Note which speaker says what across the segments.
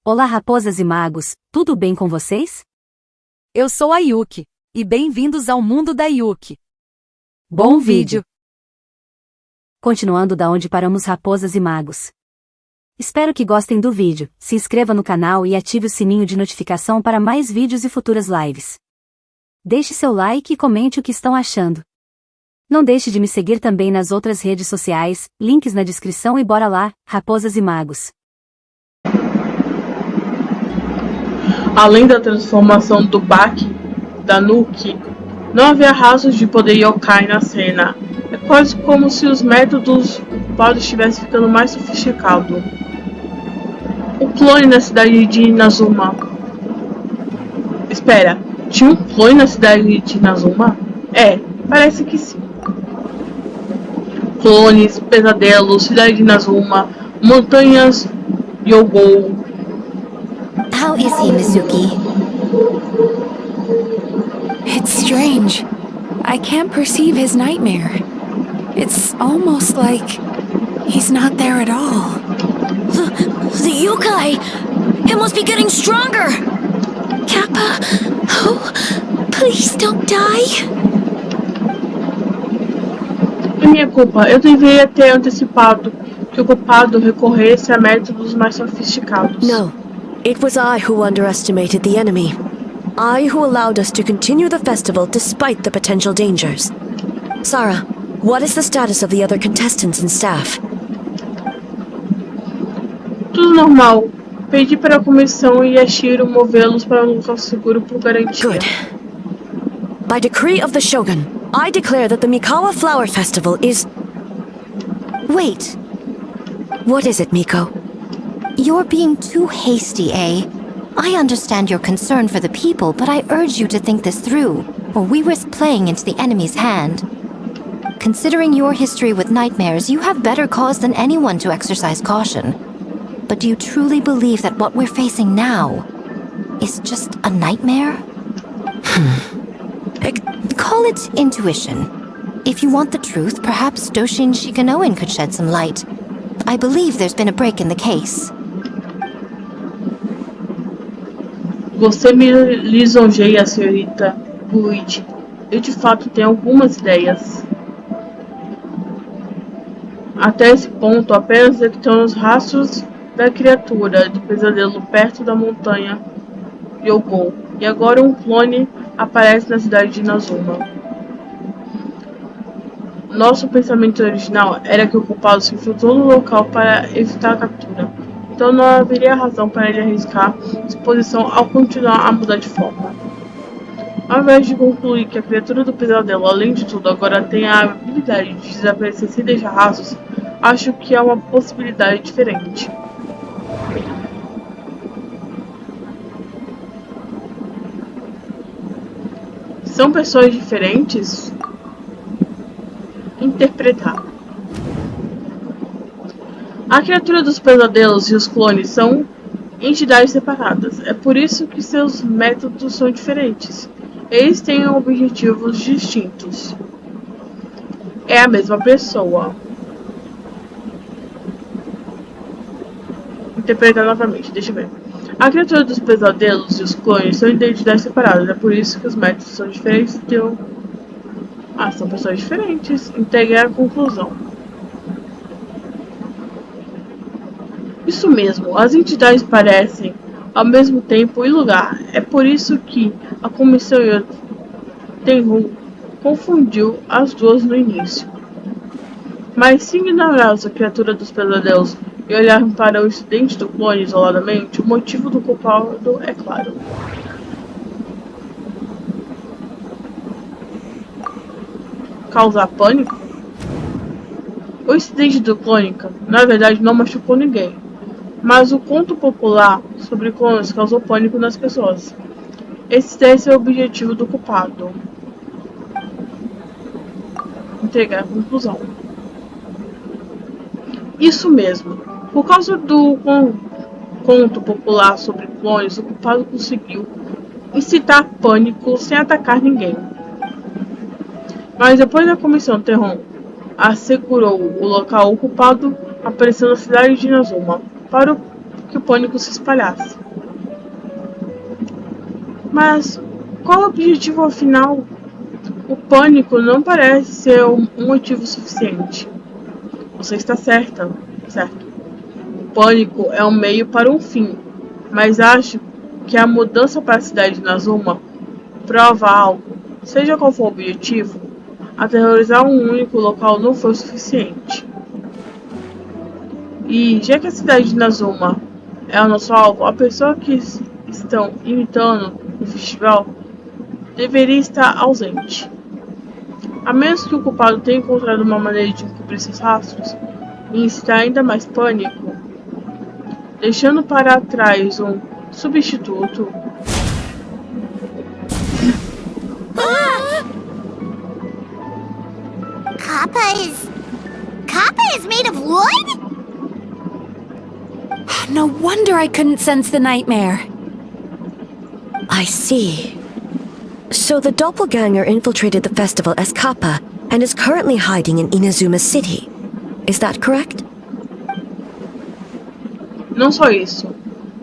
Speaker 1: Olá raposas e magos, tudo bem com vocês?
Speaker 2: Eu sou a Yuki, e bem-vindos ao mundo da Yuki.
Speaker 1: Bom vídeo! Continuando da onde paramos raposas e magos. Espero que gostem do vídeo, se inscreva no canal e ative o sininho de notificação para mais vídeos e futuras lives. Deixe seu like e comente o que estão achando. Não deixe de me seguir também nas outras redes sociais, links na descrição e bora lá, raposas e magos.
Speaker 3: Além da transformação do Baki, da Nuki, não havia rastros de poder yokai na cena. É quase como se os métodos ocupados estivessem ficando mais sofisticados. O clone na cidade de Inazuma. Espera, tinha um clone na cidade de Inazuma? Parece que sim. Clones, pesadelos, cidade de Inazuma, montanhas Yogou.
Speaker 4: How is he, Mizuki?
Speaker 5: It's strange. I can't perceive his nightmare. It's almost like he's not there at all.
Speaker 4: The yokai! It must be getting stronger! Kappa! Oh, please don't die!
Speaker 3: É minha culpa. Eu deveria ter antecipado que o culpado recorresse a métodos mais sofisticados.
Speaker 6: No. It was I who underestimated the enemy. I who allowed us to continue the festival despite the potential dangers. Sarah, what is the status of the other contestants and staff?
Speaker 3: Tudo normal. Pedi para a comissão e a Shiro movê-los para um local seguro por garantia.
Speaker 6: Good. By decree of the Shogun, I declare that the Mikawa Flower Festival is... Wait. What is it, Miko?
Speaker 4: You're being too hasty, eh? I understand your concern for the people, but I urge you to think this through, or we risk playing into the enemy's hand. Considering your history with nightmares, you have better cause than anyone to exercise caution. But do you truly believe that what we're facing now is just a nightmare? Call it intuition. If you want the truth, perhaps Doshin Shikanoin could shed some light. I believe there's been a break in the case.
Speaker 3: Você me lisonjeia, senhorita Luigi. Eu de fato tenho algumas ideias. Até esse ponto, apenas detectamos rastros da criatura do pesadelo perto da montanha Yogou. E agora um clone aparece na cidade de Inazuma. Nosso pensamento original era que o culpado se infiltrou no local para evitar a captura. Então não haveria razão para ele arriscar sua posição ao continuar a mudar de forma. Ao invés de concluir que a criatura do pesadelo, além de tudo, agora tem a habilidade de desaparecer sem deixar rastros, acho que é uma possibilidade diferente. São pessoas diferentes? Interpretar. A criatura dos pesadelos e os clones são entidades separadas. É por isso que seus métodos são diferentes. Eles têm objetivos distintos. É a mesma pessoa. Interpretar novamente, deixa eu ver. A criatura dos pesadelos e os clones são identidades separadas. É por isso que os métodos são diferentes. São pessoas diferentes. Integrar a conclusão. Isso mesmo, as entidades parecem ao mesmo tempo e lugar. É por isso que a comissão Tenru confundiu as duas no início. Mas se ignorarmos a criatura dos pesadelos e olharmos para o incidente do clone isoladamente, o motivo do culpado é claro. Causar pânico? O incidente do clônica, na verdade, não machucou ninguém. Mas o conto popular sobre clones causou pânico nas pessoas. Esse deve ser o objetivo do culpado. Entregar a conclusão. Isso mesmo. Por causa do conto popular sobre clones, o culpado conseguiu incitar pânico sem atacar ninguém. Mas depois da comissão Terron assegurou o local, o culpado apareceu na cidade de Inazuma. Para o que o pânico se espalhasse. Mas qual é o objetivo afinal? O pânico não parece ser um motivo suficiente. Você está certo. O pânico é um meio para um fim, mas acho que a mudança para a cidade de Nazuma prova algo. Seja qual for o objetivo, aterrorizar um único local não foi o suficiente. E já que a cidade de Nazuma é o nosso alvo, a pessoa que estão imitando no festival deveria estar ausente. A menos que o culpado tenha encontrado uma maneira de encobrir seus rastros e incitar ainda mais pânico, deixando para trás um substituto.
Speaker 7: Kappa is made of wood?
Speaker 5: No wonder I couldn't sense the nightmare.
Speaker 6: I see. So the doppelganger infiltrated the festival as Kappa and is currently hiding in Inazuma City. Is that correct?
Speaker 3: Não só isso.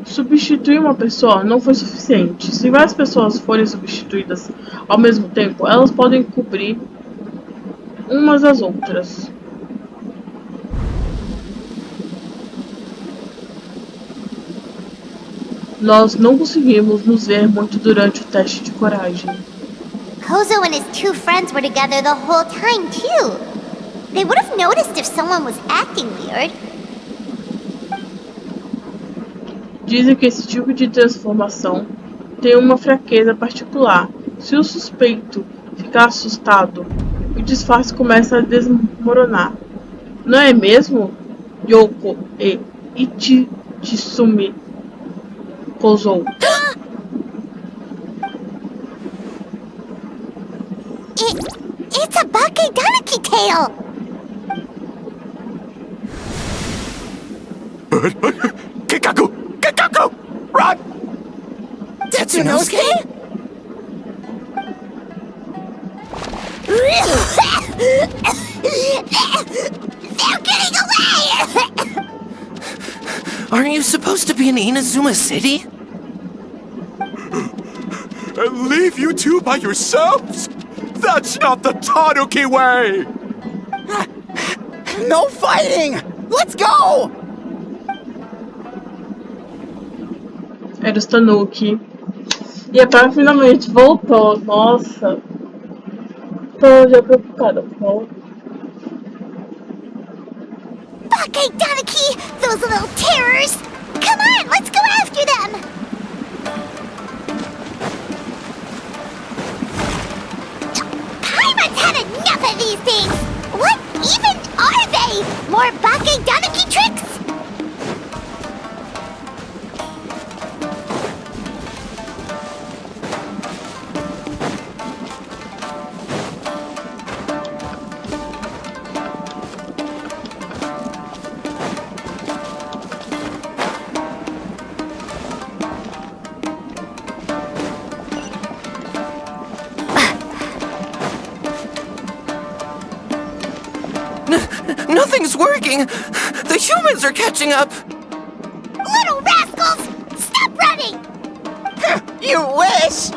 Speaker 3: Substituir uma pessoa não foi suficiente. Se várias pessoas forem substituídas ao mesmo tempo, elas podem cobrir umas às outras. Nós não conseguimos nos ver muito durante o teste de coragem.
Speaker 7: Kozo and his two friends were together the whole time, too. They would have noticed if someone was acting weird.
Speaker 3: Dizem que esse tipo de transformação tem uma fraqueza particular. Se o suspeito ficar assustado, o disfarce começa a desmoronar. Não é mesmo, Yoko e Ichitsumi Kozo?
Speaker 7: It's a Bakedanaki tail!
Speaker 8: Kikaku! Kikaku! Run!
Speaker 7: Tetsunosuke? They're getting away!
Speaker 8: Aren't you supposed to be in Inazuma City? And leave you two by yourselves? That's not the Tanuki way!
Speaker 9: No fighting! Let's go!
Speaker 3: Era o Tanuki. E a Paimon finalmente voltou. Nossa. Tô já preocupada.
Speaker 7: Bakedanaki! Those little terrors! Come on, let's go after them! Paimon's had enough of these things! What even are they? More Bakedanaki tricks?
Speaker 8: Nothing's working! The humans are catching up!
Speaker 7: Little rascals! Stop running!
Speaker 9: You wish!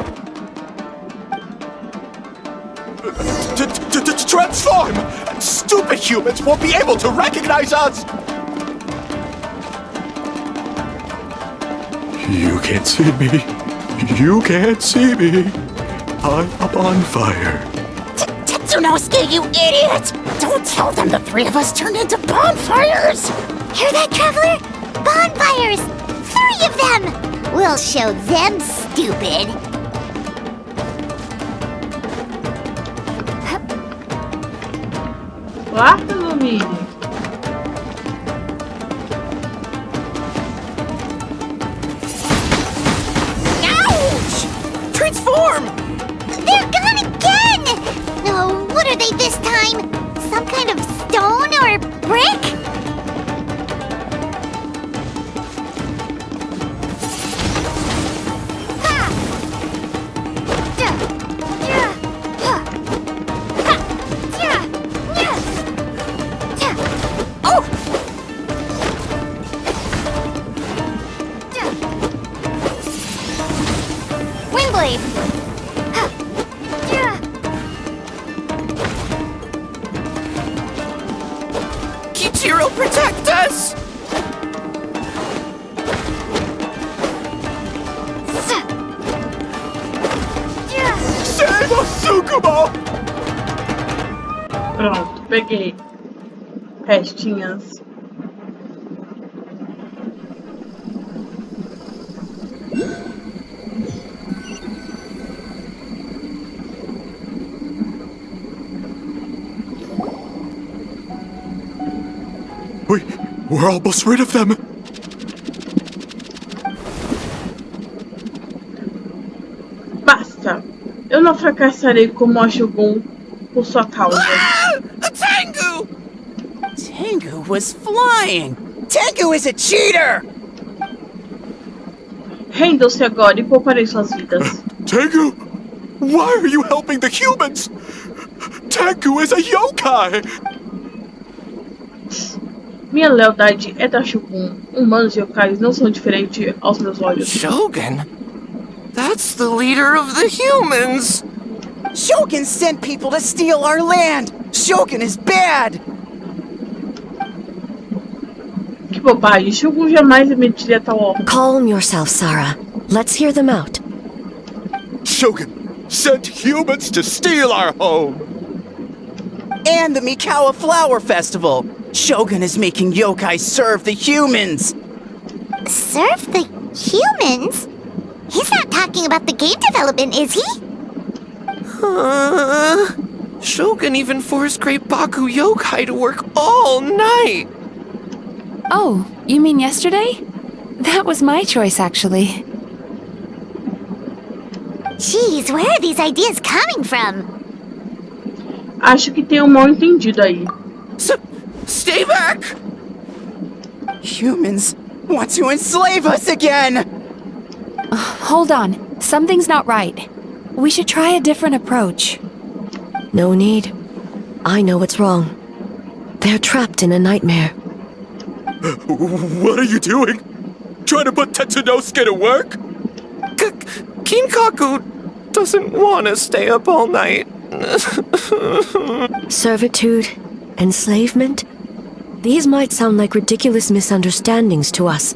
Speaker 8: Transform! Stupid humans won't be able to recognize us! You can't see me. You can't see me. I'm up on fire.
Speaker 9: Tetsunosuke, you idiot! Don't tell them the three of us turned into bonfires!
Speaker 7: Hear that, traveler? Bonfires! 3 of them! We'll show them stupid!
Speaker 3: Quarta, Lumine.
Speaker 9: Ouch! Transform!
Speaker 7: They're gone again! Oh, what are they this time? Some kind of stone or brick? Exactly!
Speaker 10: Kichiro, protect us!
Speaker 8: Save us, Tsukumo!
Speaker 3: Pronto, peguei. Restinhas.
Speaker 8: We're almost rid of them.
Speaker 3: Basta! Eu não fracassarei como a Shogun por sua causa.
Speaker 10: A Tengu!
Speaker 9: Tengu was flying! Tengu is a cheater!
Speaker 3: Rendam-se agora e pouparei suas vidas.
Speaker 8: Tengu, why are you helping the humans? Tengu is a yokai.
Speaker 3: Minha lealdade é da Shogun. Humanos e yokais não são diferentes aos meus olhos.
Speaker 10: Shogun? That's the leader of the humans!
Speaker 9: Shogun sent people to steal our land! Shogun is bad!
Speaker 3: Que bobagem. Shogun jamais emitiria tal ordem.
Speaker 6: Calm yourself, Sarah. Let's hear them out.
Speaker 8: Shogun sent humans to steal our home.
Speaker 9: And the Mikawa Flower Festival! Shogun is making yokai serve the humans!
Speaker 7: Serve the humans? He's not talking about the game development, is he?
Speaker 10: Shogun even forced Great Baku Yokai to work all night!
Speaker 5: Oh, you mean yesterday? That was my choice, actually.
Speaker 7: Jeez, where are these ideas coming from?
Speaker 3: Acho que tem mal entendido aí.
Speaker 10: Stay back!
Speaker 9: Humans want to enslave us again!
Speaker 5: Hold on. Something's not right. We should try a different approach.
Speaker 6: No need. I know what's wrong. They're trapped in a nightmare.
Speaker 8: What are you doing? Trying to put Tetsunosuke to work?
Speaker 10: Kinkaku doesn't want to stay up all night.
Speaker 6: Servitude, enslavement. These might sound like ridiculous misunderstandings to us,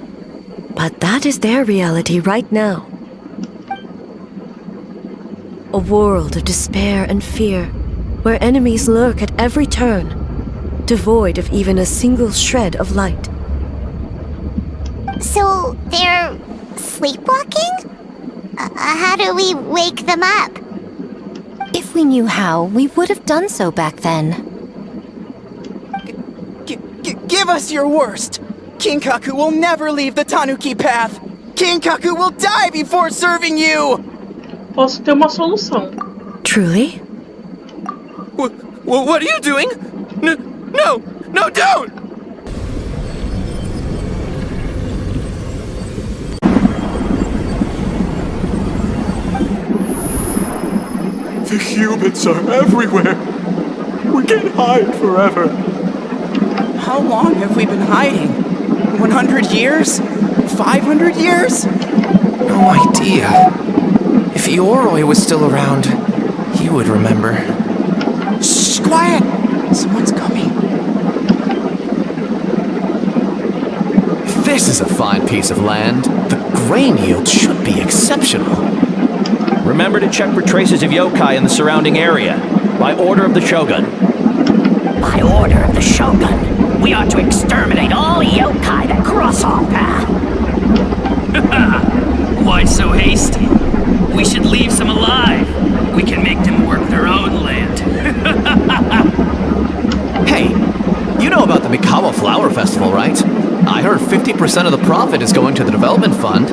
Speaker 6: but that is their reality right now. A world of despair and fear, where enemies lurk at every turn, devoid of even a single shred of light.
Speaker 7: So, they're sleepwalking? How do we wake them up?
Speaker 4: If we knew how, we would have done so back then.
Speaker 9: Give us your worst! Kinkaku will never leave the Tanuki path! Kinkaku will die before serving you!
Speaker 3: Posso ter uma solução.
Speaker 6: Truly?
Speaker 10: What are you doing? No, don't!
Speaker 8: The humans are everywhere. We can't hide forever.
Speaker 9: How long have we been hiding? 100 years? 500 years?
Speaker 10: No idea. If Ioroi was still around, he would remember.
Speaker 9: Shh, quiet! Someone's coming.
Speaker 11: This is a fine piece of land. The grain yield should be exceptional. Remember to check for traces of yokai in the surrounding area. By order of the Shogun.
Speaker 9: By order of the Shogun, we ought to exterminate all yokai that cross our path.
Speaker 12: Why so hasty? We should leave some alive. We can make them work their own land.
Speaker 11: Hey, you know about the Mikawa Flower Festival, right? I heard 50% of the profit is going to the development fund.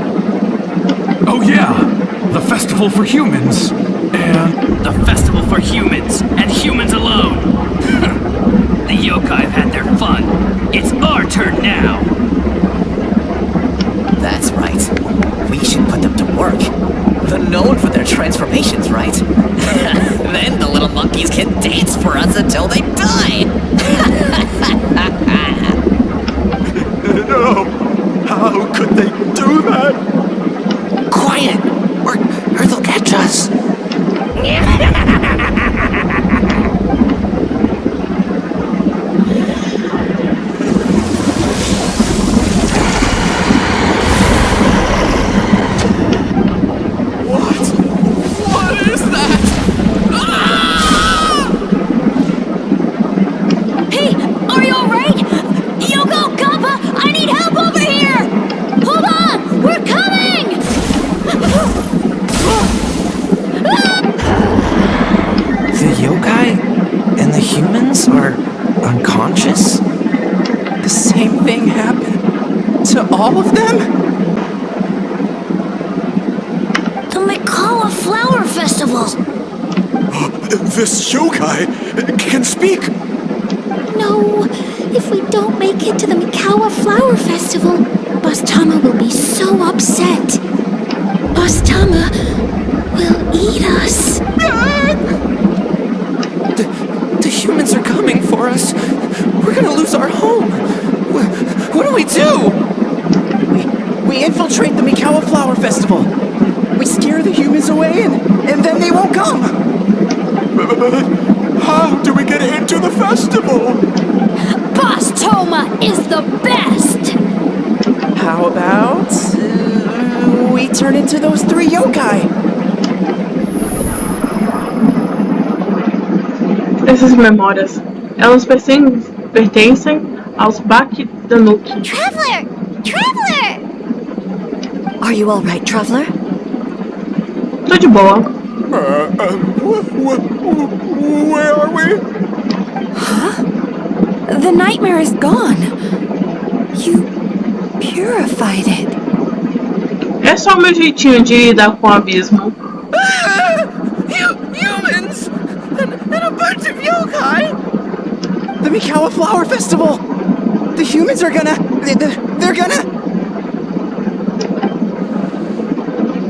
Speaker 12: Oh yeah, the festival for humans. And the festival for humans, and humans alone. The yokai have had their fun. It's our turn now.
Speaker 9: That's right. We should put them to work.
Speaker 11: They're known for their transformations, right?
Speaker 9: Then the little monkeys can dance for us until they die.
Speaker 8: No! How could they do that?
Speaker 9: Quiet, or they'll catch unconscious? The same thing happened to all of them?
Speaker 6: The Mikawa Flower Festival!
Speaker 8: This yokai can speak!
Speaker 4: No, if we don't make it to the Mikawa Flower Festival, Bastama will be so upset. Bastama will eat us.
Speaker 10: The humans are coming for us. We're gonna lose our home. What do we do?
Speaker 9: We infiltrate the Mikawa Flower Festival. We scare the humans away and then they won't come.
Speaker 8: How do we get into the festival?
Speaker 4: Bastama is the best!
Speaker 9: How about we turn into those 3 yokai?
Speaker 3: Essas memórias, elas pertencem aos Bakdanuki.
Speaker 7: Traveler! Traveler!
Speaker 6: Are you all right, traveler?
Speaker 3: Tô de boa.
Speaker 8: Where are we?
Speaker 5: Huh? The nightmare is gone. You purified it.
Speaker 3: É só o meu jeitinho de lidar com o abismo.
Speaker 9: Humans! And a bunch of yokai! The Mikawa Flower Festival! The humans are gonna... They're gonna...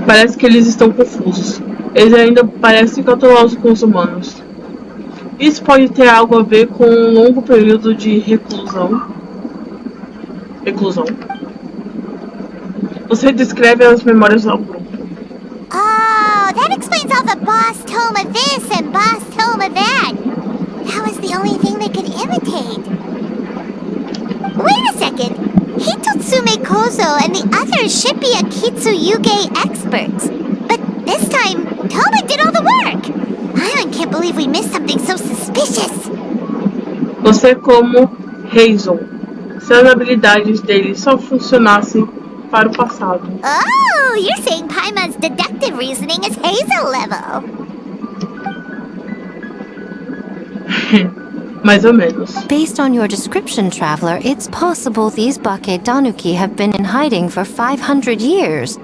Speaker 3: Parece que eles estão confusos. Eles ainda parecem cautelosos com os humanos. Isso pode ter algo a ver com um longo período de reclusão. Você descreve as memórias ao grupo.
Speaker 7: Oh, that explains all the Bastoma this and Bastoma that. That was the only thing they could imitate. Wait a second. Hitotsume Kozo and the others should be a Kitsuyuge experts. But this time, Toma did all the work. I can't believe we missed something so suspicious.
Speaker 3: Você é como Hazel. Se as habilidades dele só funcionassem para o passado.
Speaker 7: Oh, you're saying Paimon's deductive reasoning is Hazel level.
Speaker 3: Mais ou menos.
Speaker 4: Based on your description, traveler, it's possible these Bakdanuki have been in hiding for 500 years.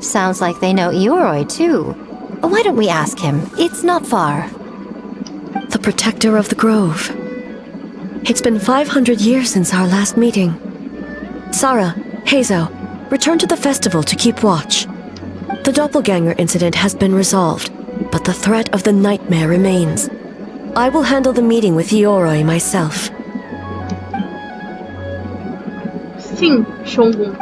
Speaker 4: Sounds like they know Ioroi, too. Why don't we ask him? It's not far.
Speaker 6: The protector of the grove. It's been 500 years since our last meeting. Sarah, Hazel, return to the festival to keep watch. The doppelganger incident has been resolved, but the threat of the nightmare remains. I will handle the meeting with Ioroi myself.
Speaker 3: Sim, Shongun.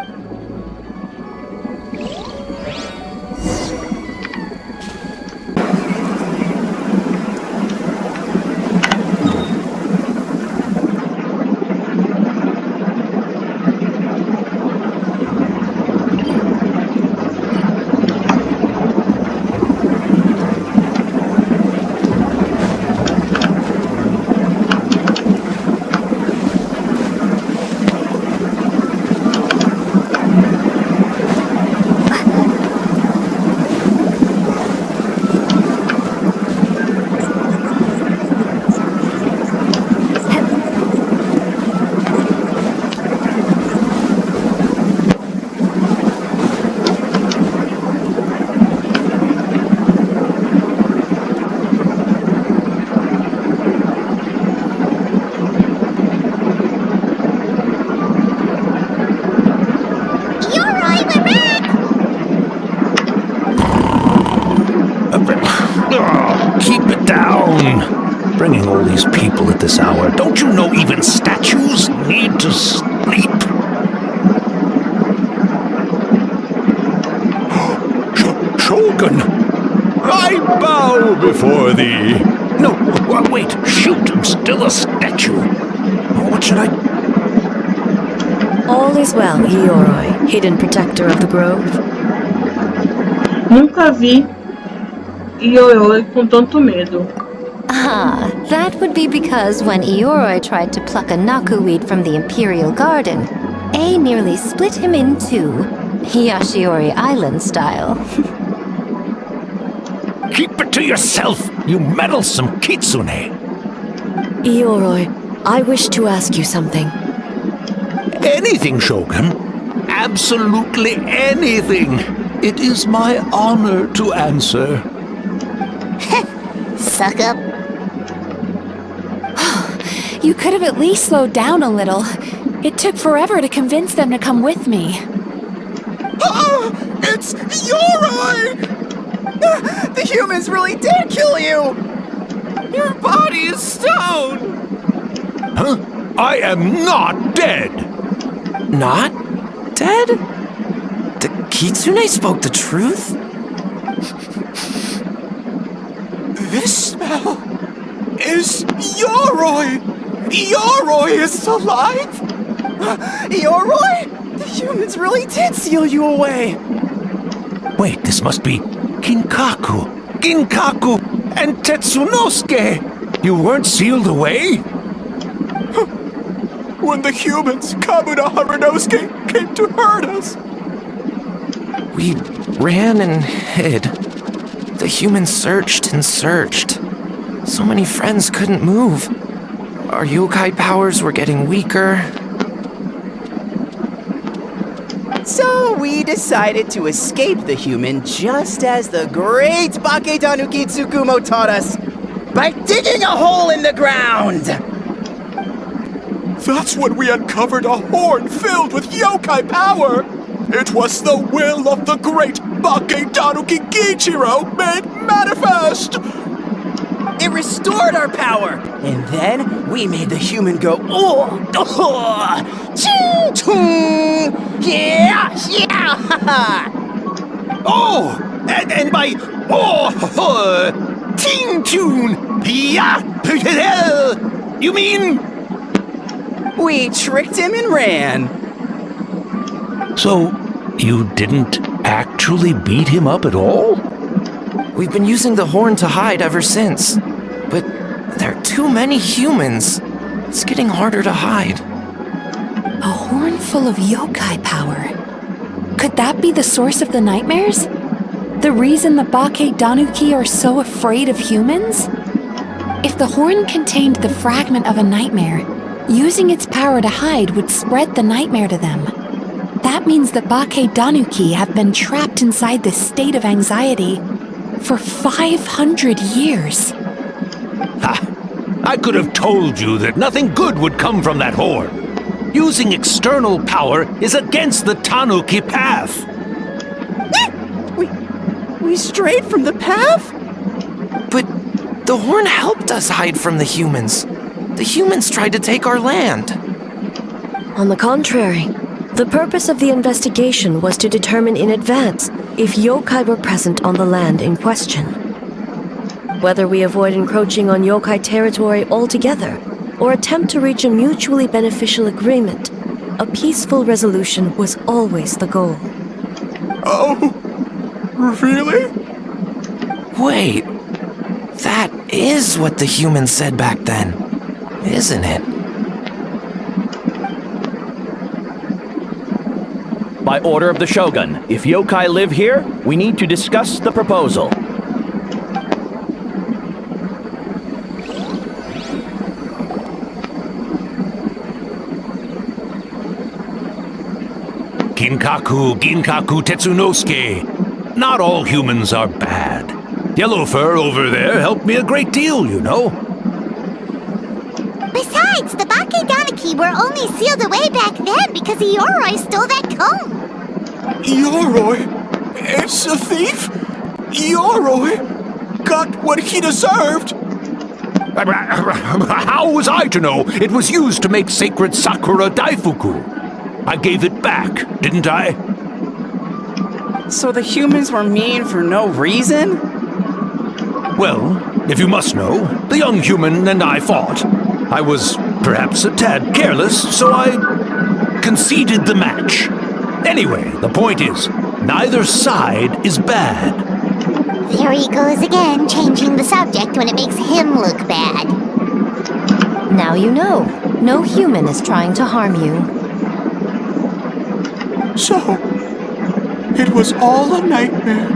Speaker 11: Bringing all these people at this hour. Don't you know even statues need to sleep? Shogun! I bow before thee! No, wait, shoot, I'm still a statue. What should I...
Speaker 6: All is well, Ioroi, hidden protector of the grove.
Speaker 3: Nunca vi Ioroi com tanto medo.
Speaker 4: Ah, that would be because when Ioroi tried to pluck a nakuweed from the Imperial Garden, A nearly split him in two, Yashiori Island style.
Speaker 11: Keep it to yourself, you meddlesome kitsune!
Speaker 6: Ioroi, I wish to ask you something.
Speaker 13: Anything, Shogun. Absolutely anything. It is my honor to answer.
Speaker 7: Suck up.
Speaker 5: You could have at least slowed down a little. It took forever to convince them to come with me.
Speaker 9: Oh, it's Yoroi! The humans really did kill you!
Speaker 10: Your body is stone!
Speaker 13: Huh? I am not dead!
Speaker 10: Not dead? The Kitsune spoke the truth?
Speaker 9: This smell is Yoroi! Yoroi is alive! Yoroi? The humans really did seal you away!
Speaker 13: Wait, this must be Ginkaku and Tetsunosuke! You weren't sealed away?
Speaker 8: When the humans, Kabuto Harunosuke, came to hurt us.
Speaker 10: We ran and hid. The humans searched and searched. So many friends couldn't move. Our yokai powers were getting weaker.
Speaker 9: So we decided to escape the human just as the great Bakedanuki Tsukumo taught us, by digging a hole in the ground!
Speaker 8: That's when we uncovered a horn filled with yokai power. It was the will of the great Bakedanuki Gichiro made manifest.
Speaker 9: It restored our power, and then we made the human go, ching, chung, yeah,
Speaker 13: Oh, and by ting tune, yeah, you mean?
Speaker 9: We tricked him and ran.
Speaker 13: So, you didn't actually beat him up at all?
Speaker 10: We've been using the horn to hide ever since. But there are too many humans. It's getting harder to hide.
Speaker 5: A horn full of yokai power. Could that be the source of the nightmares? The reason the Bakedanuki are so afraid of humans? If the horn contained the fragment of a nightmare, using its power to hide would spread the nightmare to them. That means the Bakedanuki have been trapped inside this state of anxiety for 500 years.
Speaker 13: Ha! I could have told you that nothing good would come from that horn. Using external power is against the Tanuki path.
Speaker 9: We strayed from the path?
Speaker 10: But the horn helped us hide from the humans. The humans tried to take our land.
Speaker 6: On the contrary, the purpose of the investigation was to determine in advance if yokai were present on the land in question. Whether we avoid encroaching on yokai territory altogether, or attempt to reach a mutually beneficial agreement, a peaceful resolution was always the goal.
Speaker 8: Oh, really?
Speaker 10: Wait, that is what the humans said back then, isn't it?
Speaker 11: By order of the Shogun, if yokai live here, we need to discuss the proposal.
Speaker 13: Ginkaku Tetsunosuke. Not all humans are bad. Yellowfur over there helped me a great deal, you know.
Speaker 7: Besides, the Bakedanuki were only sealed away back then because Yoroi stole that comb.
Speaker 8: Yoroi? It's a thief? Yoroi got what he deserved.
Speaker 13: How was I to know it was used to make sacred Sakura Daifuku? I gave it back, didn't I?
Speaker 9: So the humans were mean for no reason?
Speaker 13: Well, if you must know, the young human and I fought. I was perhaps a tad careless, so I conceded the match. Anyway, the point is, neither side is bad.
Speaker 7: There he goes again, changing the subject when it makes him look bad.
Speaker 4: Now you know. No human is trying to harm you.
Speaker 8: So, it was all a nightmare.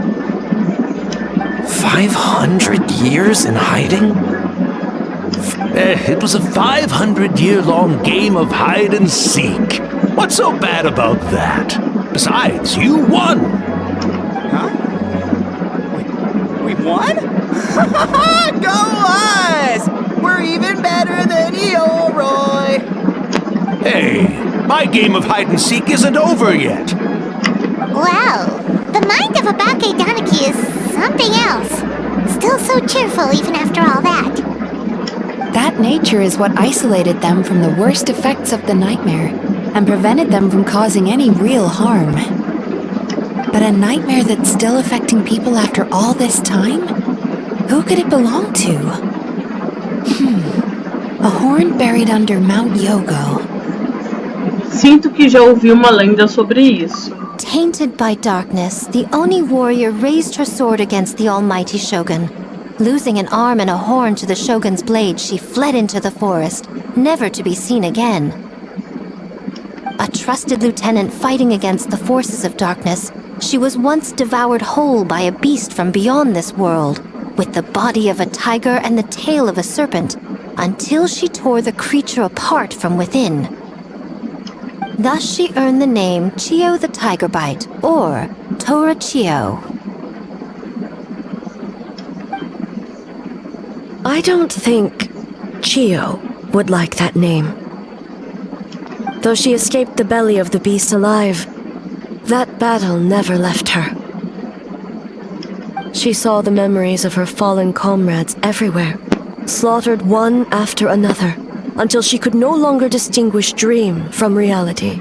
Speaker 10: 500 years in hiding?
Speaker 13: It was a 500-year-long game of hide and seek. What's so bad about that? Besides, you won.
Speaker 9: Huh? We won? Go us! We're even better than Yoroi!
Speaker 13: Hey, my game of hide and seek isn't over yet.
Speaker 7: Wow, the mind of a Bake Tanuki is something else. Still so cheerful even after all that.
Speaker 5: That nature is what isolated them from the worst effects of the nightmare and prevented them from causing any real harm. But a nightmare that's still affecting people after all this time? Who could it belong to? A horn buried under Mount Yogo.
Speaker 3: Sinto que já ouvi uma lenda sobre isso.
Speaker 4: Tainted by darkness, the Oni warrior raised her sword against the almighty shogun. Losing an arm and a horn to the shogun's blade, she fled into the forest, never to be seen again. A trusted lieutenant fighting against the forces of darkness, she was once devoured whole by a beast from beyond this world, with the body of a tiger and the tail of a serpent, until she tore the creature apart from within. Thus she earned the name Chiyo the Tigerbite, or Tora Chiyo.
Speaker 6: I don't think Chiyo would like that name. Though she escaped the belly of the beast alive, that battle never left her. She saw the memories of her fallen comrades everywhere, slaughtered one after another, until she could no longer distinguish dream from reality.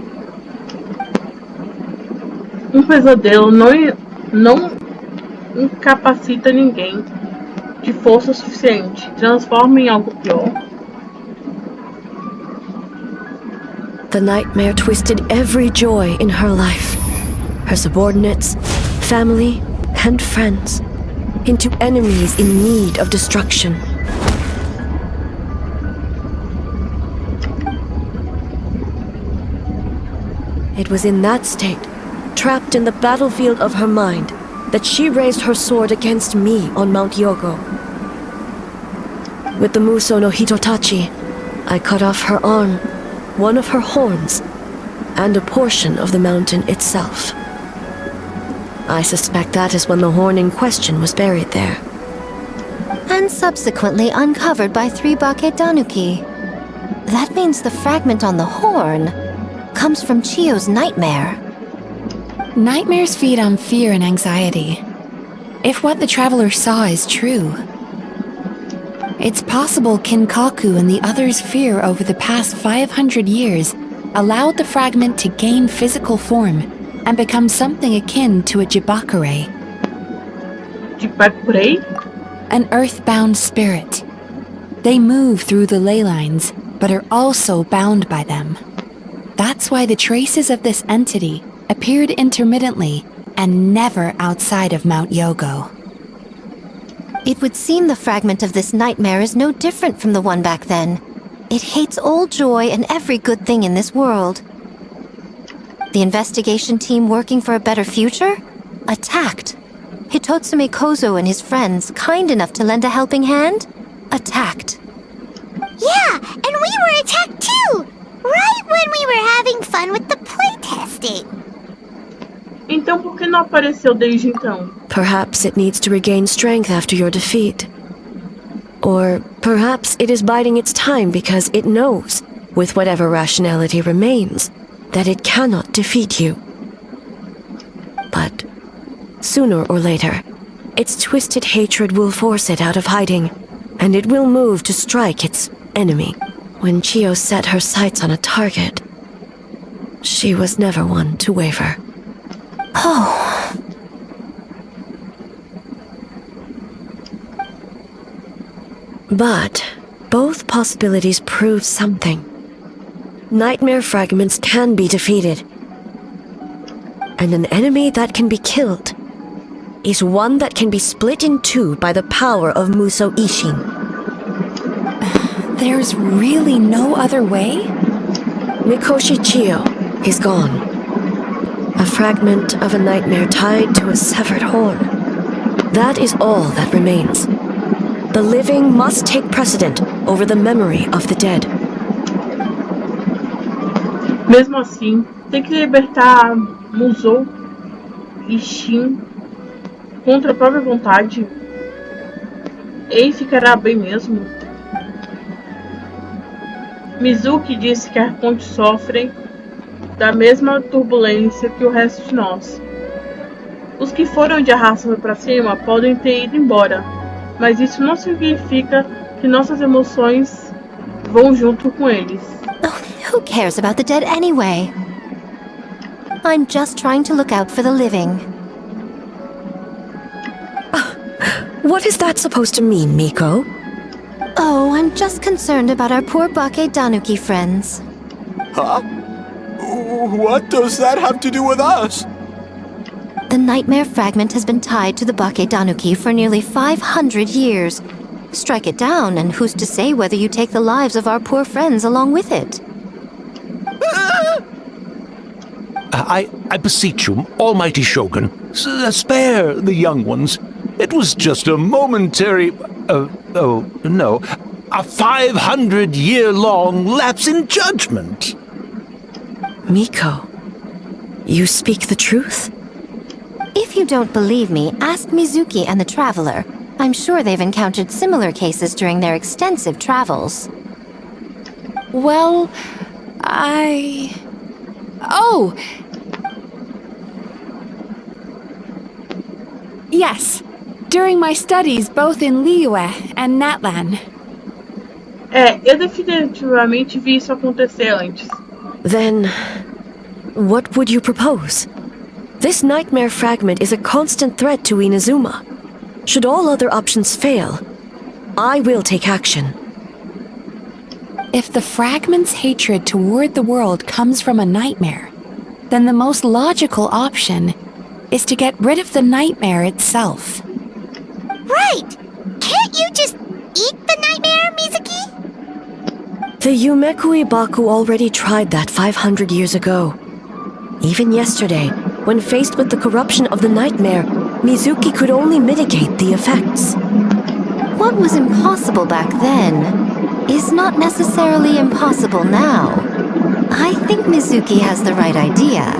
Speaker 3: Pesadelo não incapacita ninguém de força suficiente, transforma em algo pior.
Speaker 6: The nightmare twisted every joy in her life, her subordinates, family, and friends, into enemies in need of destruction. It was in that state, trapped in the battlefield of her mind, that she raised her sword against me on Mount Yogo. With the Muso no Hitotachi, I cut off her arm, one of her horns, and a portion of the mountain itself. I suspect that is when the horn in question was buried there.
Speaker 4: And subsequently uncovered by 3 Bake Tanuki. That means the fragment on the horn comes from Chiyo's nightmare.
Speaker 5: Nightmares feed on fear and anxiety. If what the traveler saw is true, it's possible Kinkaku and the others' fear over the past 500 years allowed the fragment to gain physical form and become something akin to a jibakure.
Speaker 3: Jibakure?
Speaker 5: An earthbound spirit. They move through the ley lines, but are also bound by them. That's why the traces of this entity appeared intermittently and never outside of Mount Yogo.
Speaker 4: It would seem the fragment of this nightmare is no different from the one back then. It hates all joy and every good thing in this world. The investigation team working for a better future? Attacked. Hitotsume Kozo and his friends, kind enough to lend a helping hand? Attacked.
Speaker 7: Yeah, and we were attacked too! Right when we were having fun with the playtesting.
Speaker 3: Então por que não apareceu desde então?
Speaker 6: Perhaps it needs to regain strength after your defeat. Or perhaps it is biding its time because it knows, with whatever rationality remains, that it cannot defeat you. But sooner or later, its twisted hatred will force it out of hiding, and it will move to strike its enemy. When Chiyo set her sights on a target, she was never one to waver.
Speaker 4: Oh.
Speaker 6: But both possibilities prove something. Nightmare fragments can be defeated. And an enemy that can be killed is one that can be split in two by the power of Muso Ishin.
Speaker 5: There's really no other way?
Speaker 6: Mikoshi Chiyo is gone. A fragment of a nightmare tied to a severed horn. That is all that remains. The living must take precedent over the memory of the dead.
Speaker 3: Mesmo assim, tem que libertar Musou e Shin contra a própria vontade. Ei, ficará bem mesmo. Mizuki disse que as pontes sofrem da mesma turbulência que o resto de nós. Os que foram de arrasta para cima podem ter ido embora, mas isso não significa que nossas emoções vão junto com eles.
Speaker 4: Who cares about the dead anyway? I'm just trying to look out for the living.
Speaker 6: What is that supposed to mean, Miko?
Speaker 4: Oh, I'm just concerned about our poor Bake Danuki friends.
Speaker 8: Huh? What does that have to do with us?
Speaker 4: The nightmare fragment has been tied to the Bake Danuki for nearly 500 years. Strike it down, and who's to say whether you take the lives of our poor friends along with it?
Speaker 13: I beseech you, almighty Shogun, spare the young ones. It was just a momentary... a 500-year-long lapse in judgment.
Speaker 6: Miko, you speak the truth?
Speaker 4: If you don't believe me, ask Mizuki and the Traveler. I'm sure they've encountered similar cases during their extensive travels.
Speaker 5: Well, Oh! Yes. During my studies both in Liyue and Natlan.
Speaker 3: Eu definitivamente vi isso acontecer antes.
Speaker 6: Then, what would you propose? This nightmare fragment is a constant threat to Inazuma. Should all other options fail, I will take action.
Speaker 5: If the fragment's hatred toward the world comes from a nightmare, then the most logical option is to get rid of the nightmare itself.
Speaker 7: Right! Can't you just eat the nightmare, Mizuki?
Speaker 6: The Yumekui Baku already tried that 500 years ago. Even yesterday, when faced with the corruption of the nightmare, Mizuki could only mitigate the effects.
Speaker 4: What was impossible back then is not necessarily impossible now. I think Mizuki has the right idea.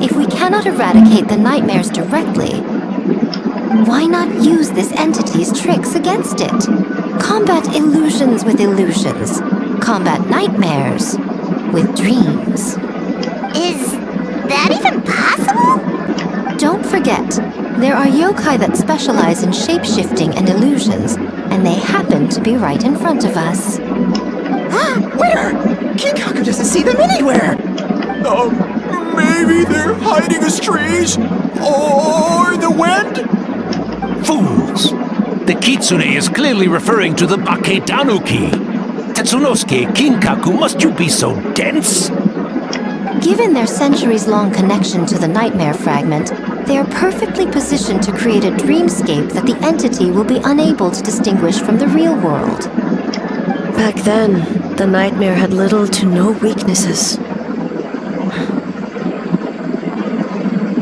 Speaker 4: If we cannot eradicate the nightmares directly, why not use this entity's tricks against it? Combat illusions with illusions. Combat nightmares with dreams.
Speaker 7: Is that even possible?
Speaker 4: Don't forget, there are yokai that specialize in shape-shifting and illusions, and they happen to be right in front of us.
Speaker 9: Where? Kinkaku doesn't see them anywhere!
Speaker 8: Maybe they're hiding as trees? Or the wind?
Speaker 13: Fools! The Kitsune is clearly referring to the Bake Danuki. Tetsunosuke, Kinkaku, must you be so dense?
Speaker 4: Given their centuries-long connection to the nightmare fragment, they are perfectly positioned to create a dreamscape that the entity will be unable to distinguish from the real world.
Speaker 6: Back then, the nightmare had little to no weaknesses.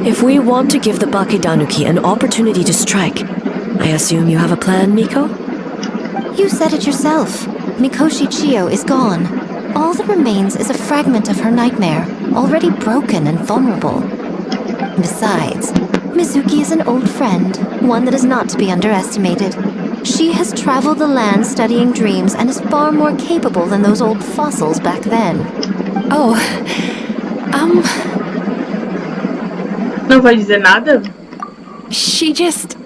Speaker 6: If we want to give the Bake Danuki an opportunity to strike, I assume you have a plan, Miko?
Speaker 4: You said it yourself. Mikoshi Chiyo is gone. All that remains is a fragment of her nightmare, already broken and vulnerable. Besides, Mizuki is an old friend, one that is not to be underestimated. She has traveled the land studying dreams and is far more capable than those old fossils back then.
Speaker 3: Não vai dizer nada?
Speaker 5: She just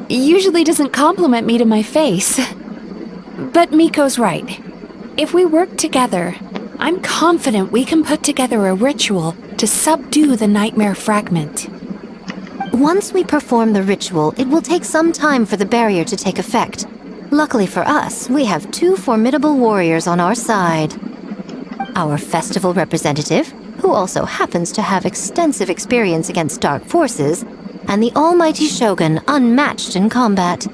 Speaker 5: usually doesn't compliment me to my face. But Miko's right. If we work together, I'm confident we can put together a ritual to subdue the nightmare fragment.
Speaker 4: Once we perform the ritual, it will take some time for the barrier to take effect. Luckily for us, we have two formidable warriors on our side. Our festival representative, who also happens to have extensive experience against dark forces, and the almighty Shogun, unmatched in combat.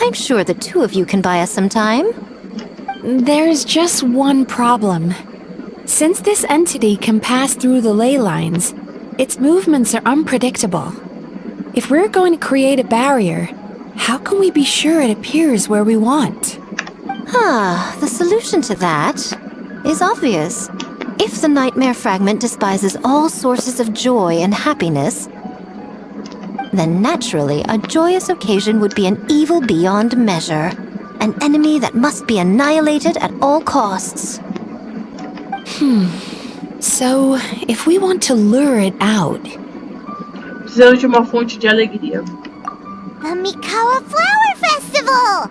Speaker 4: I'm sure the two of you can buy us some time.
Speaker 5: There's just one problem. Since this entity can pass through the ley lines, its movements are unpredictable. If we're going to create a barrier, how can we be sure it appears where we want?
Speaker 4: The solution to that is obvious. If the nightmare fragment despises all sources of joy and happiness, then naturally a joyous occasion would be an evil beyond measure. An enemy that must be annihilated at all costs.
Speaker 5: So, if we want to lure it out...
Speaker 3: Precisamos de uma fonte de alegria.
Speaker 7: The Mikawa Flower Festival!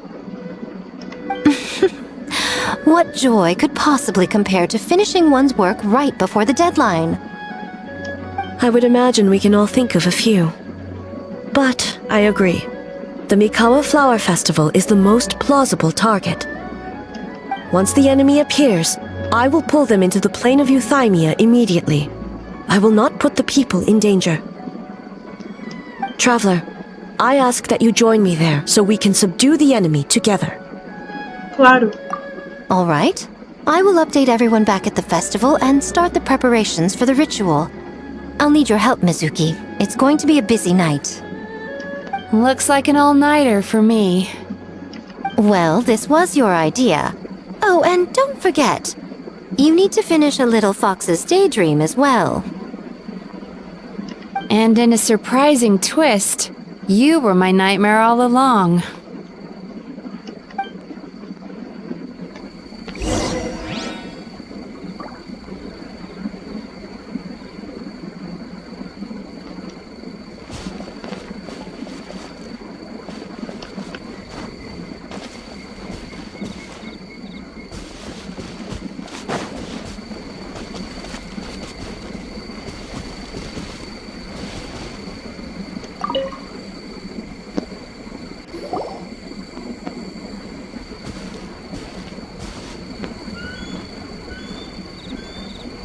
Speaker 4: What joy could possibly compare to finishing one's work right before the deadline?
Speaker 6: I would imagine we can all think of a few. But I agree. The Mikawa Flower Festival is the most plausible target. Once the enemy appears, I will pull them into the plane of Euthymia immediately. I will not put the people in danger. Traveler, I ask that you join me there so we can subdue the enemy together.
Speaker 3: Claro.
Speaker 4: All right. I will update everyone back at the festival and start the preparations for the ritual. I'll need your help, Mizuki. It's going to be a busy night.
Speaker 5: Looks like an all-nighter for me.
Speaker 4: Well, this was your idea. Oh, and don't forget, you need to finish a little fox's daydream as well.
Speaker 5: And in a surprising twist, you were my nightmare all along.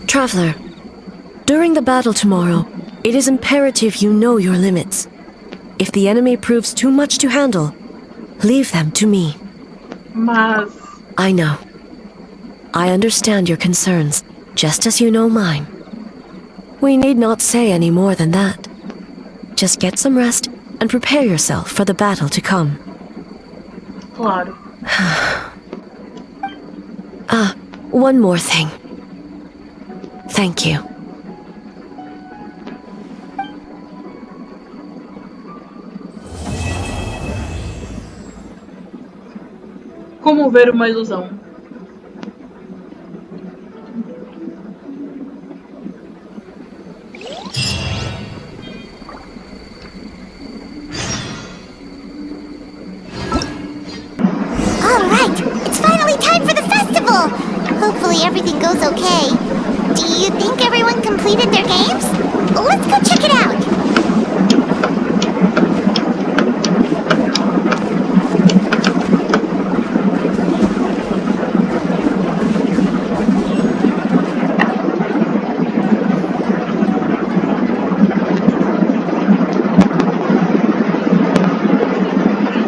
Speaker 6: Traveler, during the battle tomorrow, it is imperative you know your limits. If the enemy proves too much to handle, leave them to me.
Speaker 3: Mas...
Speaker 6: I know. I understand your concerns, just as you know mine. We need not say any more than that. Just get some rest and prepare yourself for the battle to come.
Speaker 3: Claro.
Speaker 6: One more thing. Thank you.
Speaker 3: Como ver uma ilusão?
Speaker 7: All right, it's finally time for the festival. Hopefully everything goes okay. Do you think everyone completed their games? Let's go check it out.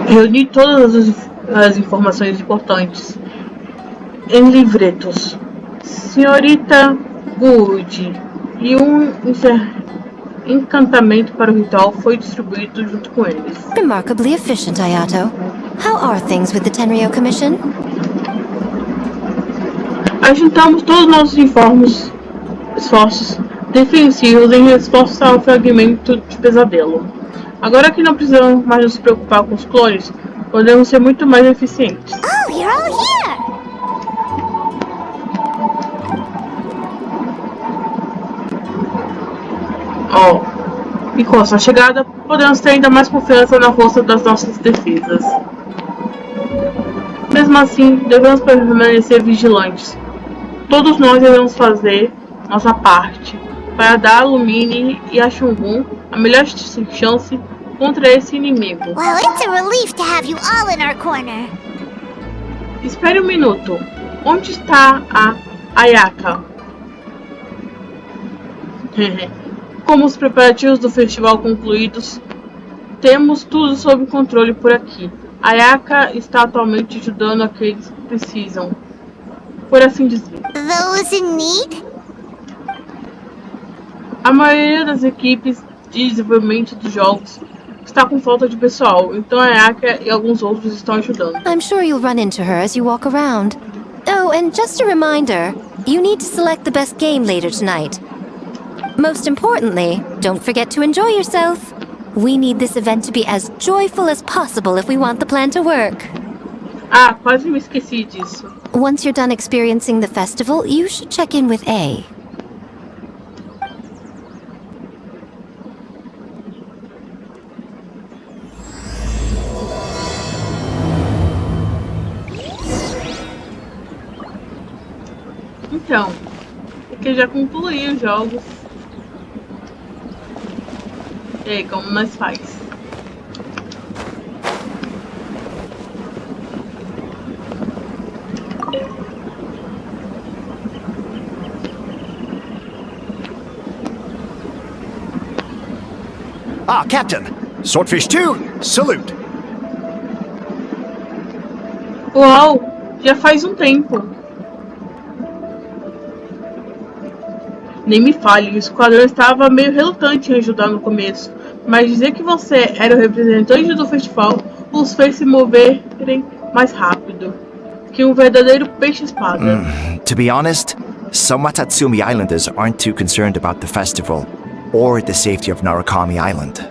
Speaker 3: Reuni todas as informações importantes em livretos. Senhorita Good e encantamento para o ritual foi distribuído junto com eles.
Speaker 4: Remarkably efficient, Ayato. How are things with the Tenryo Commission?
Speaker 3: Ajuntamos todos os nossos esforços defensivos em resposta ao fragmento de pesadelo. Agora que não precisamos mais nos preocupar com os clones, podemos ser muito mais eficientes.
Speaker 7: Oh, you're all here!
Speaker 3: E com a sua chegada, podemos ter ainda mais confiança na força das nossas defesas. Mesmo assim, devemos permanecer vigilantes. Todos nós devemos fazer nossa parte para dar a Lumine e a Shungun a melhor chance contra esse inimigo.
Speaker 7: Well, it's a relief to have you all in our corner.
Speaker 3: Espere um minuto. Onde está a Ayaka? Como os preparativos do festival concluídos, temos tudo sob controle por aqui. Ayaka está atualmente ajudando aqueles que precisam, por assim dizer.
Speaker 7: Those in need?
Speaker 3: A maioria das equipes de desenvolvimento dos jogos está com falta de pessoal, então a Aka e alguns outros estão ajudando.
Speaker 4: I'm sure you'll run into her as you walk around. Oh, and just a reminder, you need to select the best game later tonight. Most importantly, don't forget to enjoy yourself. We need this event to be as joyful as possible if we want the plan to work.
Speaker 3: Ah, quase me esqueci disso.
Speaker 4: Once you're done experiencing the festival, you should check in with A.
Speaker 3: Então, aqui eu já concluí os jogos. E aí, como nós faz?
Speaker 14: Ah, Captain! Swordfish 2, salute!
Speaker 3: Uau! Já faz um tempo. Nem me fale, o esquadrão estava meio relutante em ajudar no começo, mas dizer que você era o representante do festival os fez se moverem mais rápido que um verdadeiro peixe-espada.
Speaker 14: To be honest, some Watatsumi Islanders aren't too concerned about the festival or the safety of Narukami Island.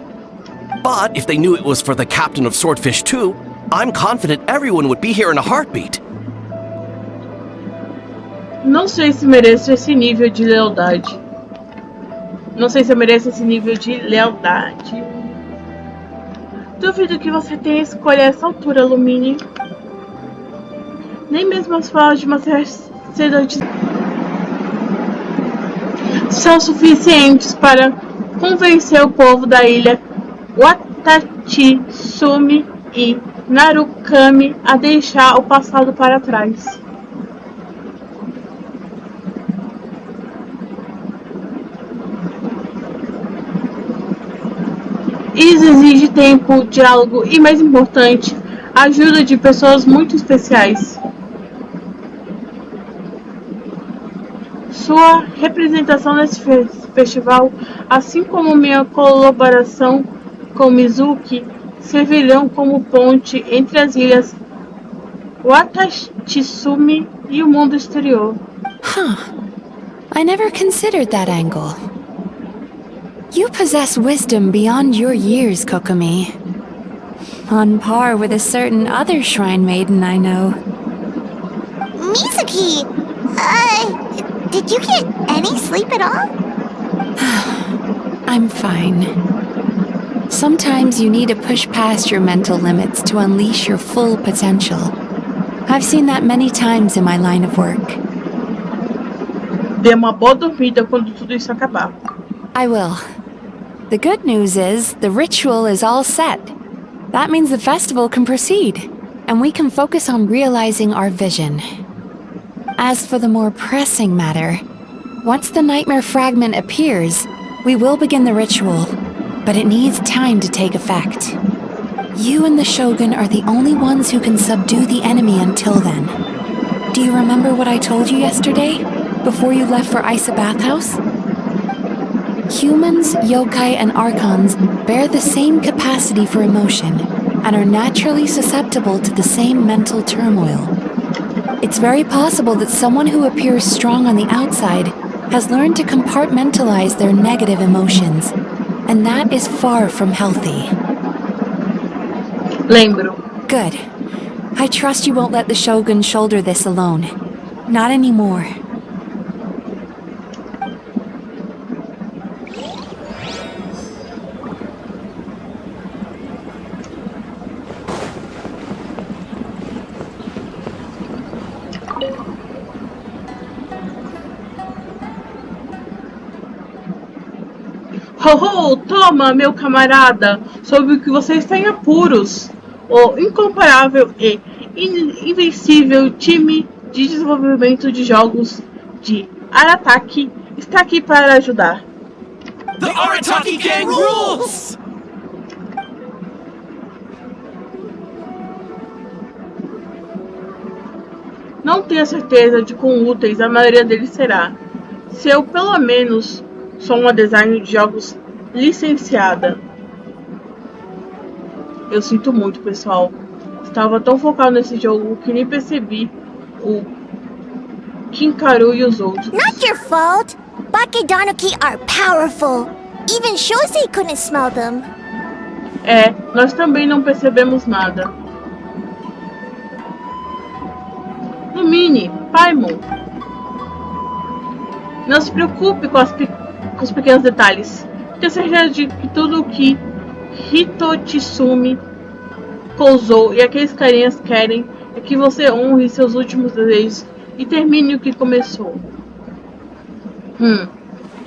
Speaker 15: But if they knew it was for the captain of Swordfish 2, I'm confident everyone would be here in a heartbeat.
Speaker 3: Não sei se mereço esse nível de lealdade. Não sei se eu mereço esse nível de lealdade. Duvido que você tenha escolha a essa altura, Lumine. Nem mesmo as falas de uma sacerdotisa são suficientes para convencer o povo da ilha Watatsumi e Narukami a deixar o passado para trás. Isso exige tempo, diálogo e, mais importante, a ajuda de pessoas muito especiais. Sua representação nesse festival, assim como minha colaboração com Mizuki, servirão como ponte entre as ilhas Watatsumi e o mundo exterior.
Speaker 5: I never considered that angle. You possess wisdom beyond your years, Kokomi. On par with a certain other shrine maiden I know.
Speaker 7: Mizuki! Did you get any sleep at all?
Speaker 5: I'm fine. Sometimes you need to push past your mental limits to unleash your full potential. I've seen that many times in my line of work.
Speaker 3: Dê uma boa dormida quando tudo isso acabar.
Speaker 5: I will. The good news is, the ritual is all set. That means the festival can proceed, and we can focus on realizing our vision. As for the more pressing matter, once the nightmare fragment appears, we will begin the ritual, but it needs time to take effect. You and the Shogun are the only ones who can subdue the enemy until then. Do you remember what I told you yesterday, before you left for Isa Bathhouse? Humans, yokai, and archons bear the same capacity for emotion and are naturally susceptible to the same mental turmoil. It's very possible that someone who appears strong on the outside has learned to compartmentalize their negative emotions, and that is far from healthy.
Speaker 3: Lembro.
Speaker 5: Good. I trust you won't let the Shogun shoulder this alone. Not anymore.
Speaker 3: Ho, toma, meu camarada, soube que você está em apuros. O incomparável e invencível time de desenvolvimento de jogos de Arataki está aqui para ajudar.
Speaker 15: The Arataki Gang rules!
Speaker 3: Não tenho certeza de quão úteis a maioria deles será. Se eu, pelo menos, sou uma designer de jogos licenciada. Eu sinto muito, pessoal. Estava tão focado nesse jogo que nem percebi o Kinkaru e os outros.
Speaker 7: Not your fault. Bakedonuki are powerful. Even Shosei couldn't smell them.
Speaker 3: É, nós também não percebemos nada. Lumine, Paimon. Não se preocupe com os pequenos detalhes. Tenho certeza de que tudo o que Hitotitsumi, Kouzou e aqueles carinhas querem é que você honre seus últimos desejos e termine o que começou.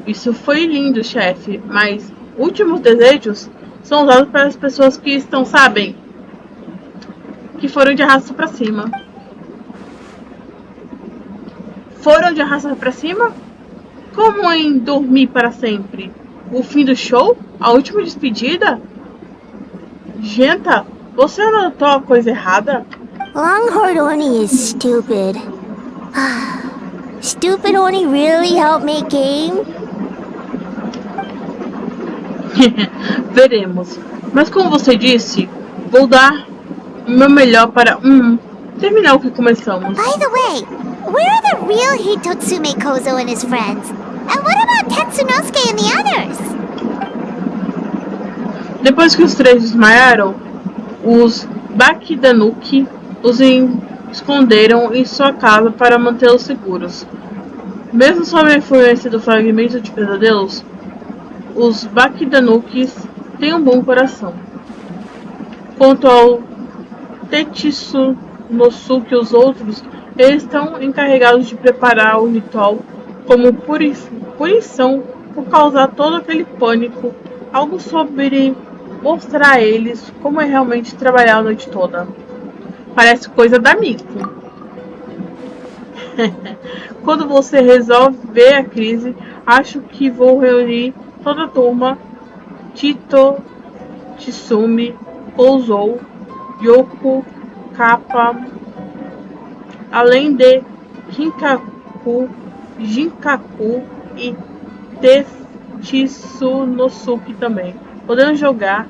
Speaker 3: Isso foi lindo, chefe, mas últimos desejos são usados para as pessoas que estão, sabem, que foram de arrasta pra cima. Foram de arrasta pra cima? Como em dormir para sempre? O fim do show? A última despedida? Genta, você notou a coisa errada?
Speaker 7: Longhorn Oni is stupid. Stupid Oni really helped make game?
Speaker 3: Veremos. Mas como você disse, vou dar o meu melhor para terminar o que começamos.
Speaker 7: By the way, where are the real Hitotsume Kozo and his friends? And what about Tetsunosuke and the others?
Speaker 3: Depois que os três desmaiaram, os Bakidanuki os esconderam em sua casa para mantê-los seguros. Mesmo sob a influência do fragmento de pesadelos, os Bakidanukis têm um bom coração. Quanto ao Tetsunosuke e os outros, eles estão encarregados de preparar o ritual como punição por causar todo aquele pânico, algo sobre mostrar a eles como é realmente trabalhar a noite toda. Parece coisa da Miko. Quando você resolve ver a crise, acho que vou reunir toda a turma, Tito, Tsumi, Kouzou, Yoko, Kappa, além de Kinkaku, Jinkaku e Tetsunosuke também. Podemos jogar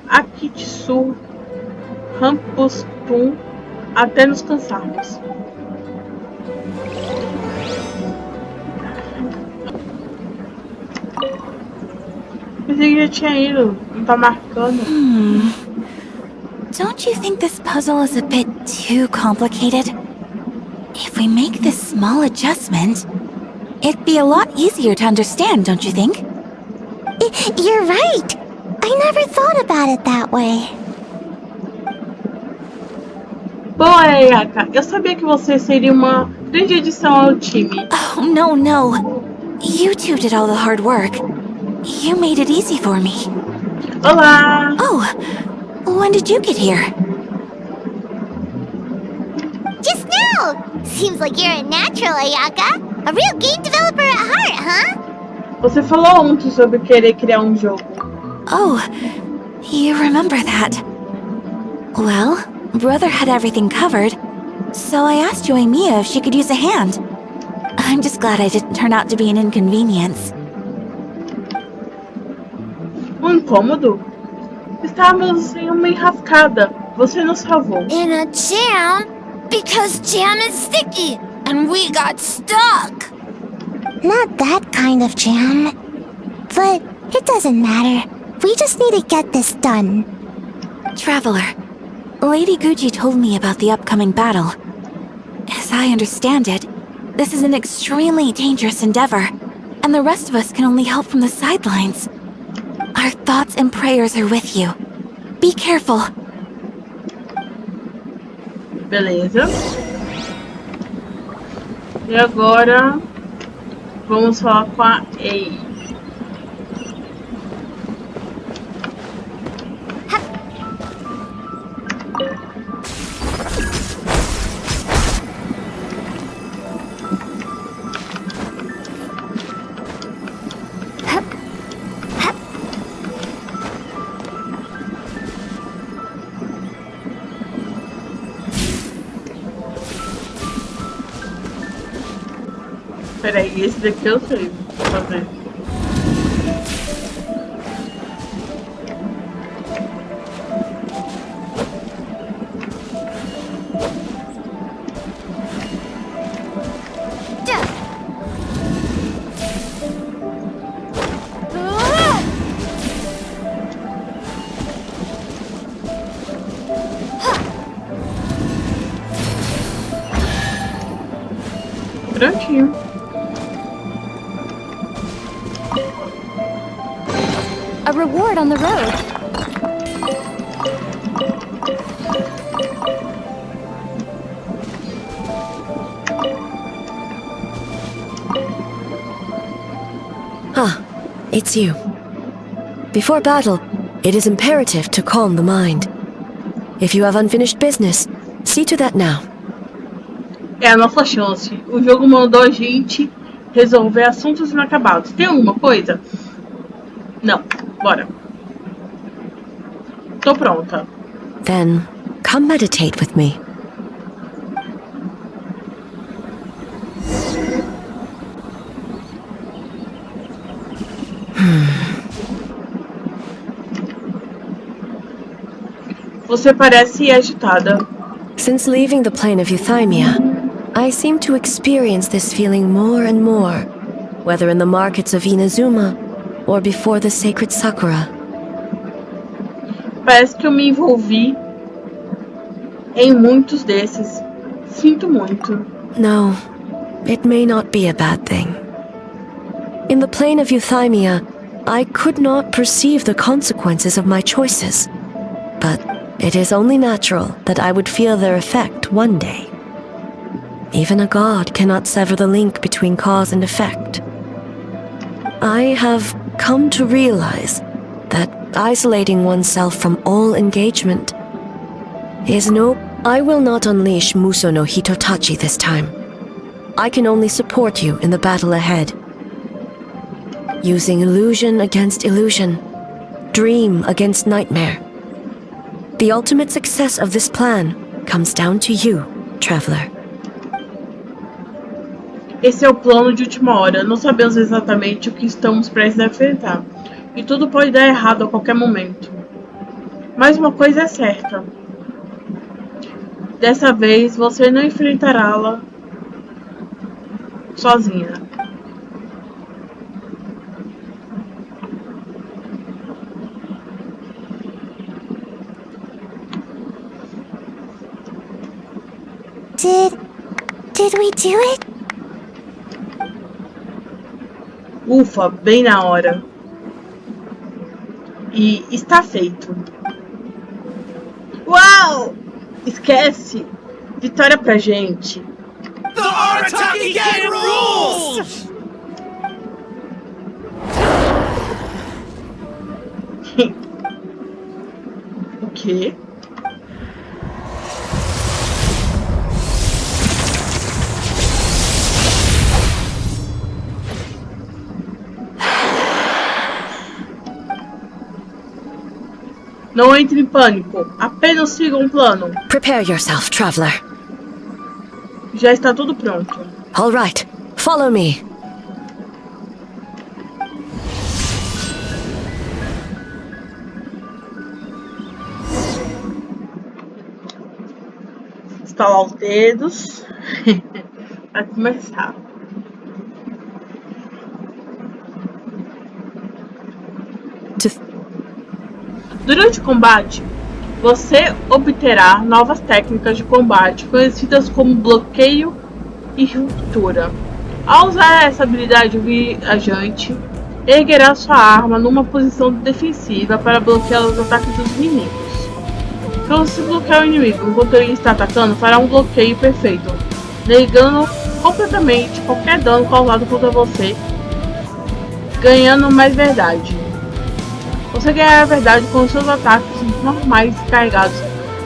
Speaker 3: Akitsu, Rampus-tun até nos cansarmos. Pensei que já tinha ido, não tá marcando.
Speaker 4: Don't you think this puzzle is a bit too complicated? If we make this small adjustment, it'd be a lot easier to understand, don't you think?
Speaker 7: You're right. I never thought about it that way.
Speaker 3: Boa, Ayaka. Eu sabia que você seria uma grande adição ao time.
Speaker 4: Oh, no. You two did all the hard work. You made it easy for me.
Speaker 3: Olá!
Speaker 4: Oh, when did you get here?
Speaker 7: Just now! Seems like you're a natural, Ayaka. A real game developer at heart, huh?
Speaker 3: Você falou ontem sobre querer criar um jogo.
Speaker 4: Oh, you remember that. Well, Brother had everything covered, so I asked Yoimiya if she could use a hand. I'm just glad I didn't turn out to be an inconvenience.
Speaker 3: Incômodo? Estávamos em uma enrascada. Você nos salvou.
Speaker 7: In a jam? Because jam is sticky, and we got stuck. Not that kind of jam. But it doesn't matter. We just need to get this done.
Speaker 4: Traveler, Lady Guji told me about the upcoming battle. As I understand it, this is an extremely dangerous endeavor, and the rest of us can only help from the sidelines. Our thoughts and prayers are with you. Be careful.
Speaker 3: Beleza. E agora vamos falar com a Ei. Peraí, esse daqui eu sei fazer. Prontinho.
Speaker 4: A reward on the road.
Speaker 6: Ah, it's you. Before battle, it is imperative to calm the mind. If you have unfinished business, see to that now.
Speaker 3: É a nossa chance. O jogo mandou a gente resolver assuntos inacabados. Tem alguma coisa? Não. Bora. Tô pronta.
Speaker 6: Then, come meditate with me.
Speaker 3: Você parece agitada.
Speaker 6: Since leaving the plane of Euthymia, I seem to experience this feeling more and more, whether in the markets of Inazuma or before the sacred Sakura.
Speaker 3: Parece que eu me envolvi em muitos desses. Sinto muito.
Speaker 6: No, it may not be a bad thing. In the plane of Euthymia, I could not perceive the consequences of my choices, but it is only natural that I would feel their effect one day. Even a god cannot sever the link between cause and effect. I have come to realize that isolating oneself from all engagement is no... I will not unleash Muso no Hitotachi this time. I can only support you in the battle ahead. Using illusion against illusion, dream against nightmare. The ultimate success of this plan comes down to you, traveler.
Speaker 3: Esse é o plano de última hora. Não sabemos exatamente o que estamos prestes a enfrentar. E tudo pode dar errado a qualquer momento. Mas uma coisa é certa. Dessa vez você não enfrentará-la sozinha.
Speaker 7: Did we do it?
Speaker 3: Ufa, bem na hora. E está feito. Uau! Esquece! Vitória pra gente!
Speaker 8: The Arataki Gang rules!
Speaker 3: O quê? Não entre em pânico. Apenas siga um plano.
Speaker 6: Prepare yourself, traveler.
Speaker 3: Já está tudo pronto.
Speaker 6: All right, follow me.
Speaker 3: Estalar os dedos. Vai começar. Durante o combate, você obterá novas técnicas de combate, conhecidas como bloqueio e ruptura. Ao usar essa habilidade, o viajante erguerá sua arma numa posição defensiva para bloquear os ataques dos inimigos. Se você bloquear o inimigo enquanto ele está atacando, fará um bloqueio perfeito, negando completamente qualquer dano causado contra você, ganhando mais verdade. Você ganhará a verdade quando seus ataques normais e carregados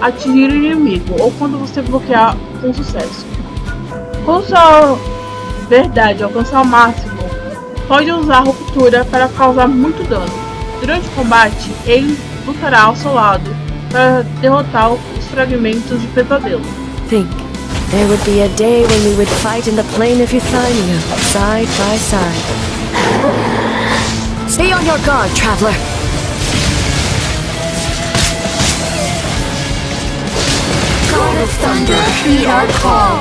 Speaker 3: atingirem o inimigo ou quando você bloquear com sucesso. Quando sua verdade alcançar o máximo, pode usar a ruptura para causar muito dano. Durante o combate, ele lutará ao seu lado para derrotar os fragmentos de pesadelo.
Speaker 6: Think, there would be a day when we would fight in the plain of Euthymia, side by side. Stay on your guard, traveler.
Speaker 7: God of Thunder, heed our call.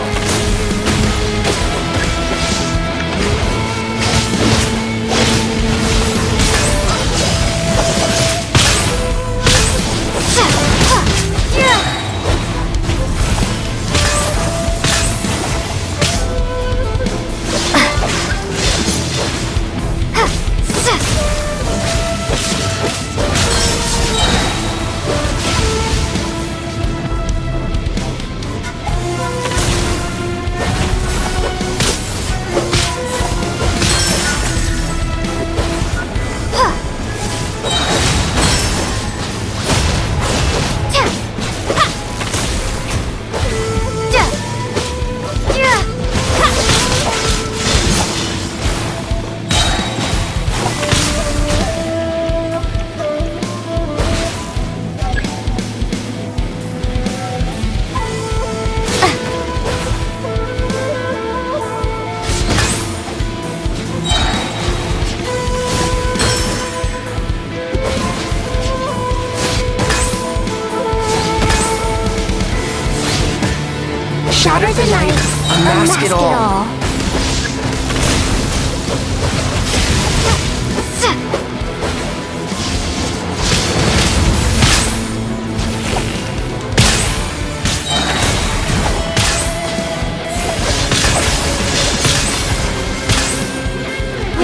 Speaker 7: Shatter the night, unmask it all.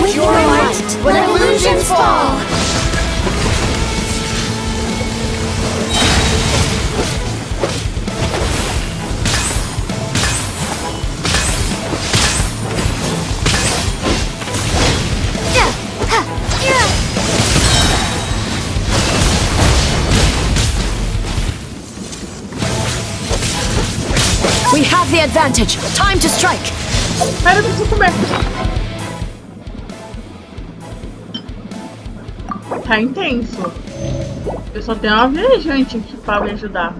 Speaker 7: With your might, let illusions fall!
Speaker 6: We have the advantage. Time to strike.
Speaker 3: Para de se comer. Tá intenso. Eu só tenho uma viajante aqui pra me ajudar.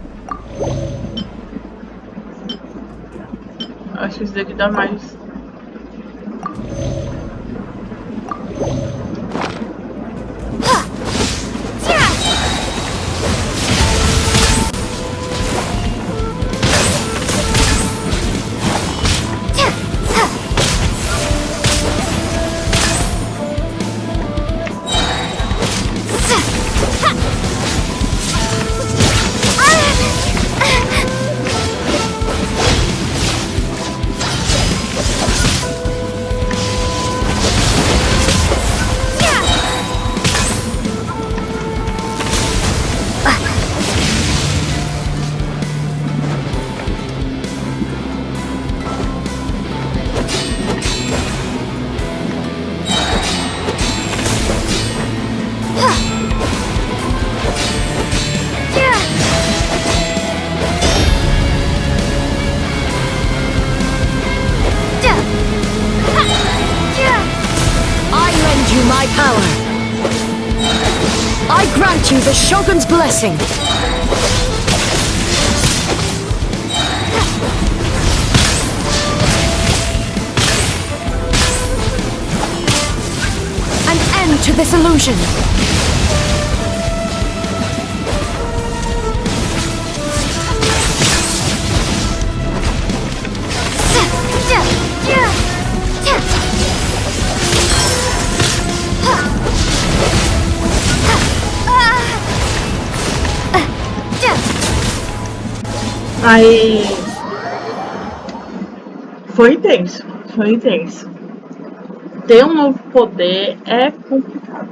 Speaker 3: Acho que isso daqui dá mais.
Speaker 6: My power. I grant you the Shogun's blessing. An end to this illusion.
Speaker 3: Aí foi intenso, foi intenso. Ter um novo poder é complicado.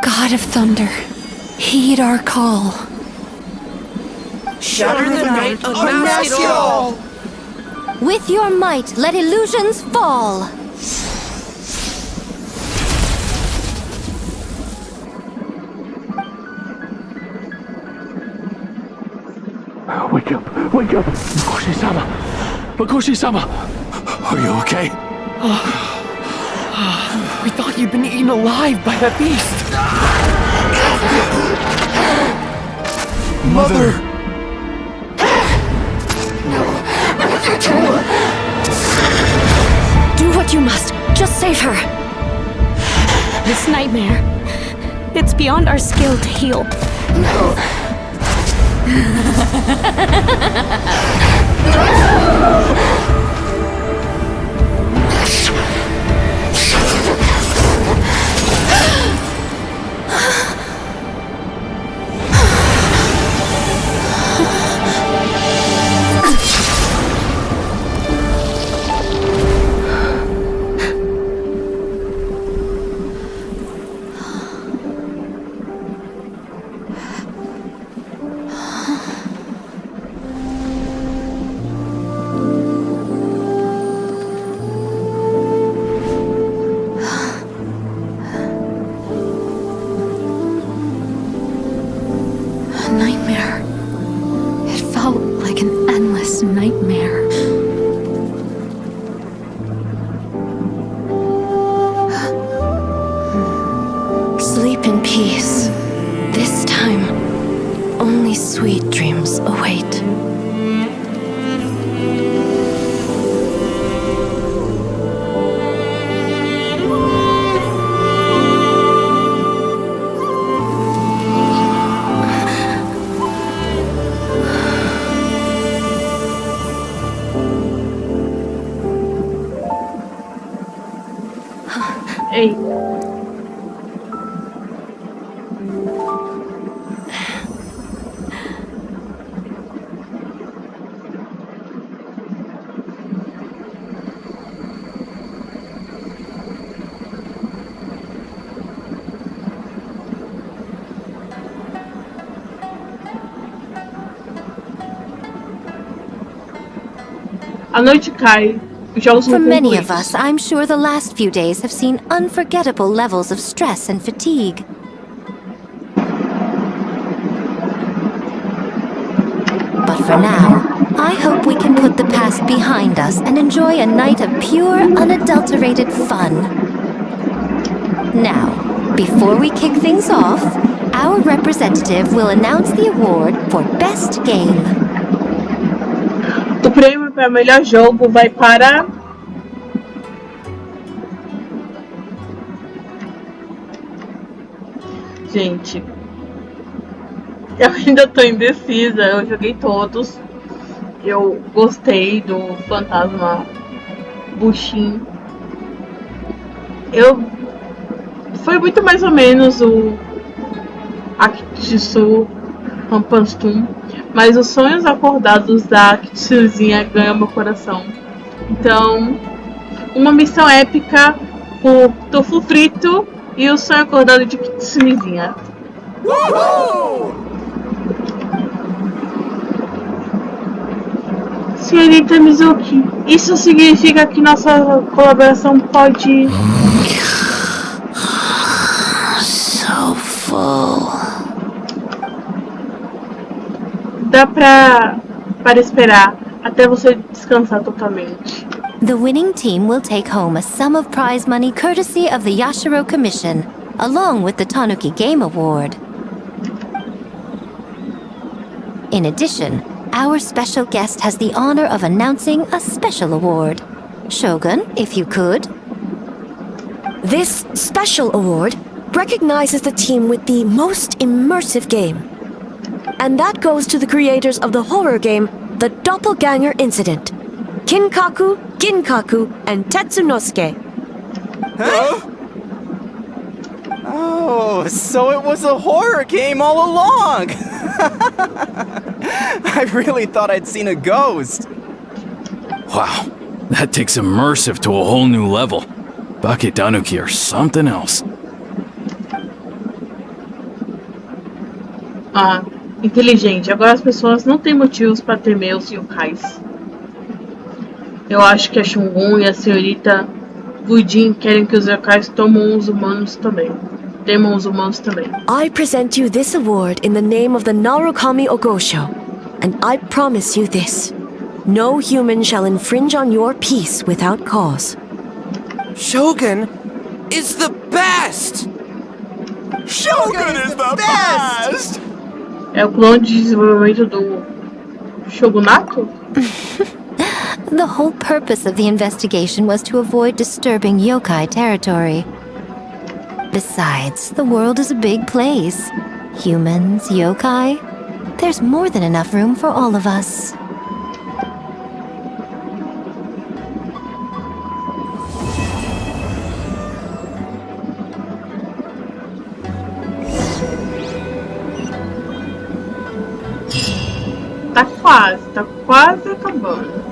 Speaker 5: God of Thunder, heed our call.
Speaker 9: Shatter the night, unmask it all!
Speaker 4: With your might, let illusions fall!
Speaker 12: Wake up! Wake up! Makoshi-sama! Makoshi-sama! Are you okay?
Speaker 10: We thought you'd been eaten alive by that beast.
Speaker 12: Mother!
Speaker 6: Do what you must. Just save her.
Speaker 16: This nightmare, it's beyond our skill to heal.
Speaker 3: Ei. A noite cai. Os jogos
Speaker 4: For
Speaker 3: são
Speaker 4: many of
Speaker 3: concluídos.
Speaker 4: us, I'm sure the last few days have seen unforgettable levels of stress and fatigue. But for now, I hope we can put the past behind us and enjoy a night of pure, unadulterated fun. Now, before we kick things off, our representative will announce the award for Best Game.
Speaker 3: O prêmio para melhor jogo vai para... Gente, eu ainda tô indecisa. Eu joguei todos. Eu gostei do Fantasma Bushin. Foi muito mais ou menos o Akitsu Rampastum, mas os sonhos acordados da Akitsuzinha ganham meu coração. Então, uma missão épica por tofu frito e o sonho acordado de Akitsuzinha. Senhorita Mizuki, isso significa que nossa colaboração pode...
Speaker 4: So full.
Speaker 3: Dá para esperar até você descansar totalmente.
Speaker 4: The winning team will take home a sum of prize money courtesy of the Yashiro Commission, along with the Tanuki Game Award. In addition, our special guest has the honor of announcing a special award. Shogun, if you could.
Speaker 6: This special award recognizes the team with the most immersive game. And that goes to the creators of the horror game, The Doppelganger Incident. Kinkaku, Ginkaku, and Tetsunosuke.
Speaker 9: Huh? Oh, so it was a horror game all along! I really thought I'd seen a ghost.
Speaker 12: Wow, that takes immersive to a whole new level. Baketanuki are something else.
Speaker 3: Ah, inteligente. Agora as pessoas não têm motivos para temer os yokais. Eu acho que a Shungun e a senhorita Gujin querem que os yokais temam os humanos também.
Speaker 6: I present you this award in the name of the Narukami Ogosho, and I promise you this. No human shall infringe on your peace without cause.
Speaker 10: Shogun is the best!
Speaker 8: Shogun is the best!
Speaker 3: É o plano de desenvolvimento do Shogunato?
Speaker 4: The whole purpose of the investigation was to avoid disturbing yokai territory. Besides, the world is a big place. Humans, yokai, there's more than enough room for all of us.
Speaker 3: Tá quase acabando.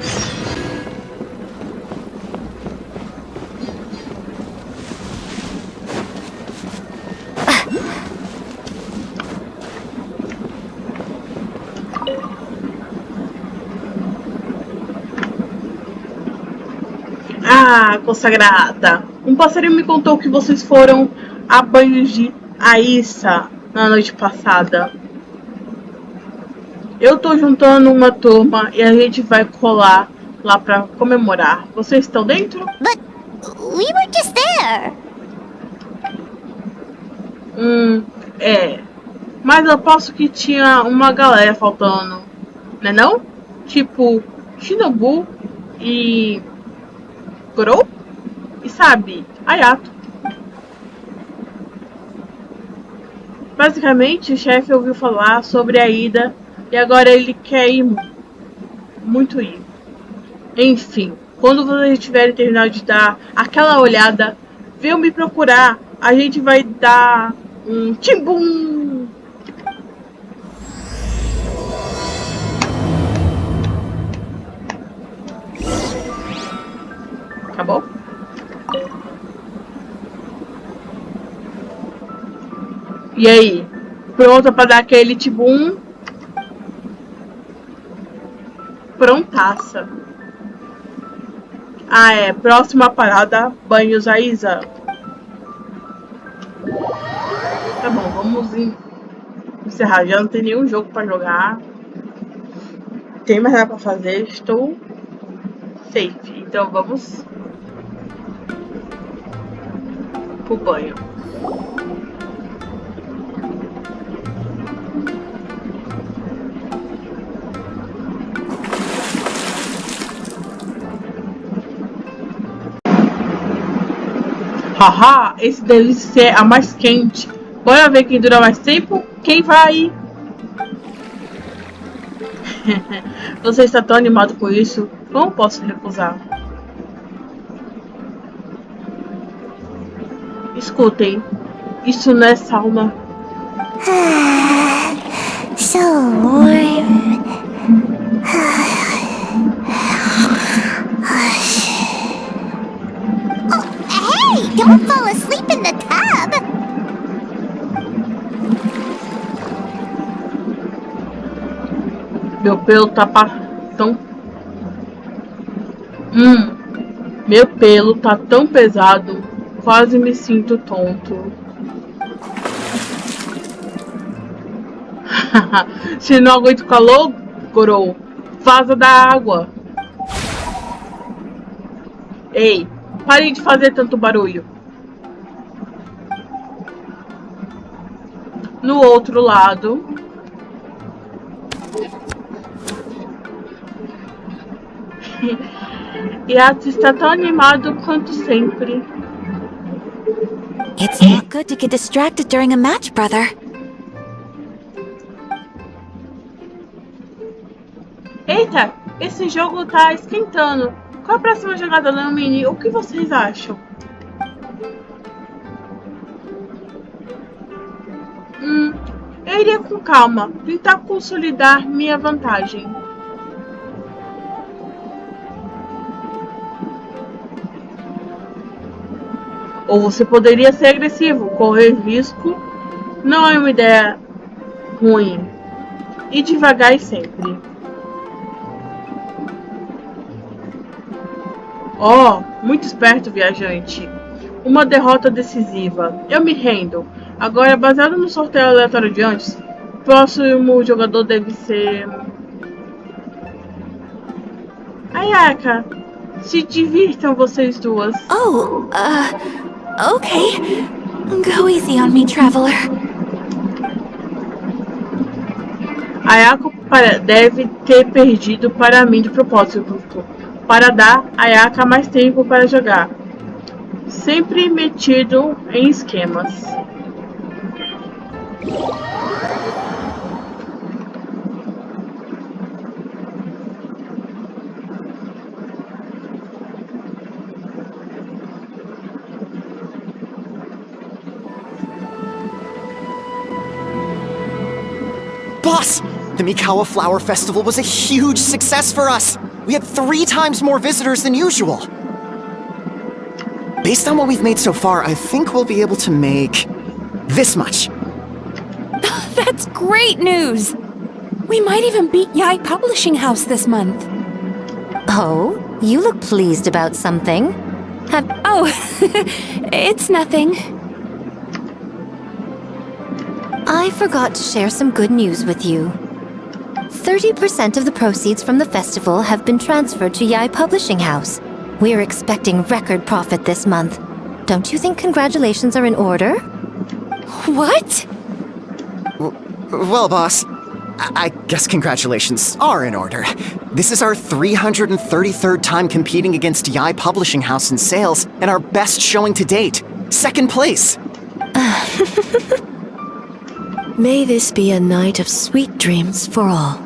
Speaker 3: Ah, consagrada. Um passarinho me contou que vocês foram a banhos de Aissa na noite passada. Eu tô juntando uma turma e a gente vai colar lá pra comemorar. Vocês estão dentro?
Speaker 7: But we were just there.
Speaker 3: É. Mas eu aposto que tinha uma galera faltando, né não? Tipo, Shinobu e Goro? E sabe, Ayato. Basicamente, o chefe ouviu falar sobre a ida e agora ele quer ir muito ir. Enfim, quando vocês tiverem terminado de dar aquela olhada, veio me procurar. A gente vai dar um timbum. Acabou? E aí? Pronta para dar aquele timbum? Prontaça. Ah, é. Próxima parada, banhos a Isa. Tá bom, vamos encerrar. Já não tem nenhum jogo pra jogar. Tem mais nada pra fazer. Estou safe. Então vamos pro banho. Haha, esse delícia é a mais quente. Bora ver quem dura mais tempo? Quem vai? Você está tão animado com isso? Como posso recusar? Escutem, isso não é sauna.
Speaker 7: So warm. Don't fall asleep in the tub!
Speaker 3: Meu pelo tá tão... Meu pelo tá tão pesado, quase me sinto tonto. Se não aguento o calor, Gorou, vaza da água. Ei, pare de fazer tanto barulho. No outro lado, Yato está tão animado quanto sempre.
Speaker 4: It's not good to get distracted during a match, brother.
Speaker 3: Eita, esse jogo tá esquentando. Qual a próxima jogada, Lumine? O que vocês acham? Eu iria com calma, tentar consolidar minha vantagem. Ou você poderia ser agressivo, correr risco não é uma ideia ruim. E devagar e sempre. Oh, muito esperto, viajante. Uma derrota decisiva. Eu me rendo. Agora, baseado no sorteio aleatório de antes, o próximo jogador deve ser... Ayaka, se divirtam vocês duas.
Speaker 4: Oh, okay. Go easy on me, traveler.
Speaker 3: Ayaka deve ter perdido para mim de propósito, para dar a Ayaka mais tempo para jogar. Sempre metido em esquemas.
Speaker 9: Boss! The Mikawa Flower Festival was a huge success for us! We had 3 times more visitors than usual! Based on what we've made so far, I think we'll be able to make... this much.
Speaker 5: That's great news! We might even beat Yai Publishing House this month.
Speaker 4: Oh, you look pleased about something.
Speaker 5: Oh, it's nothing.
Speaker 4: I forgot to share some good news with you. 30% of the proceeds from the festival have been transferred to Yai Publishing House. We're expecting record profit this month. Don't you think congratulations are in order?
Speaker 5: What?
Speaker 9: Well, boss, I guess congratulations are in order. This is our 333rd time competing against Yai Publishing House in sales, and our best showing to date. 2nd place.
Speaker 6: May this be a night of sweet dreams for all.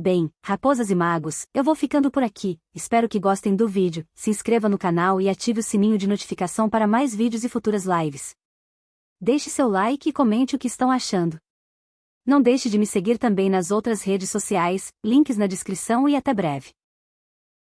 Speaker 1: Bem, raposas e magos, eu vou ficando por aqui, espero que gostem do vídeo, se inscreva no canal e ative o sininho de notificação para mais vídeos e futuras lives. Deixe seu like e comente o que estão achando. Não deixe de me seguir também nas outras redes sociais, links na descrição e até breve.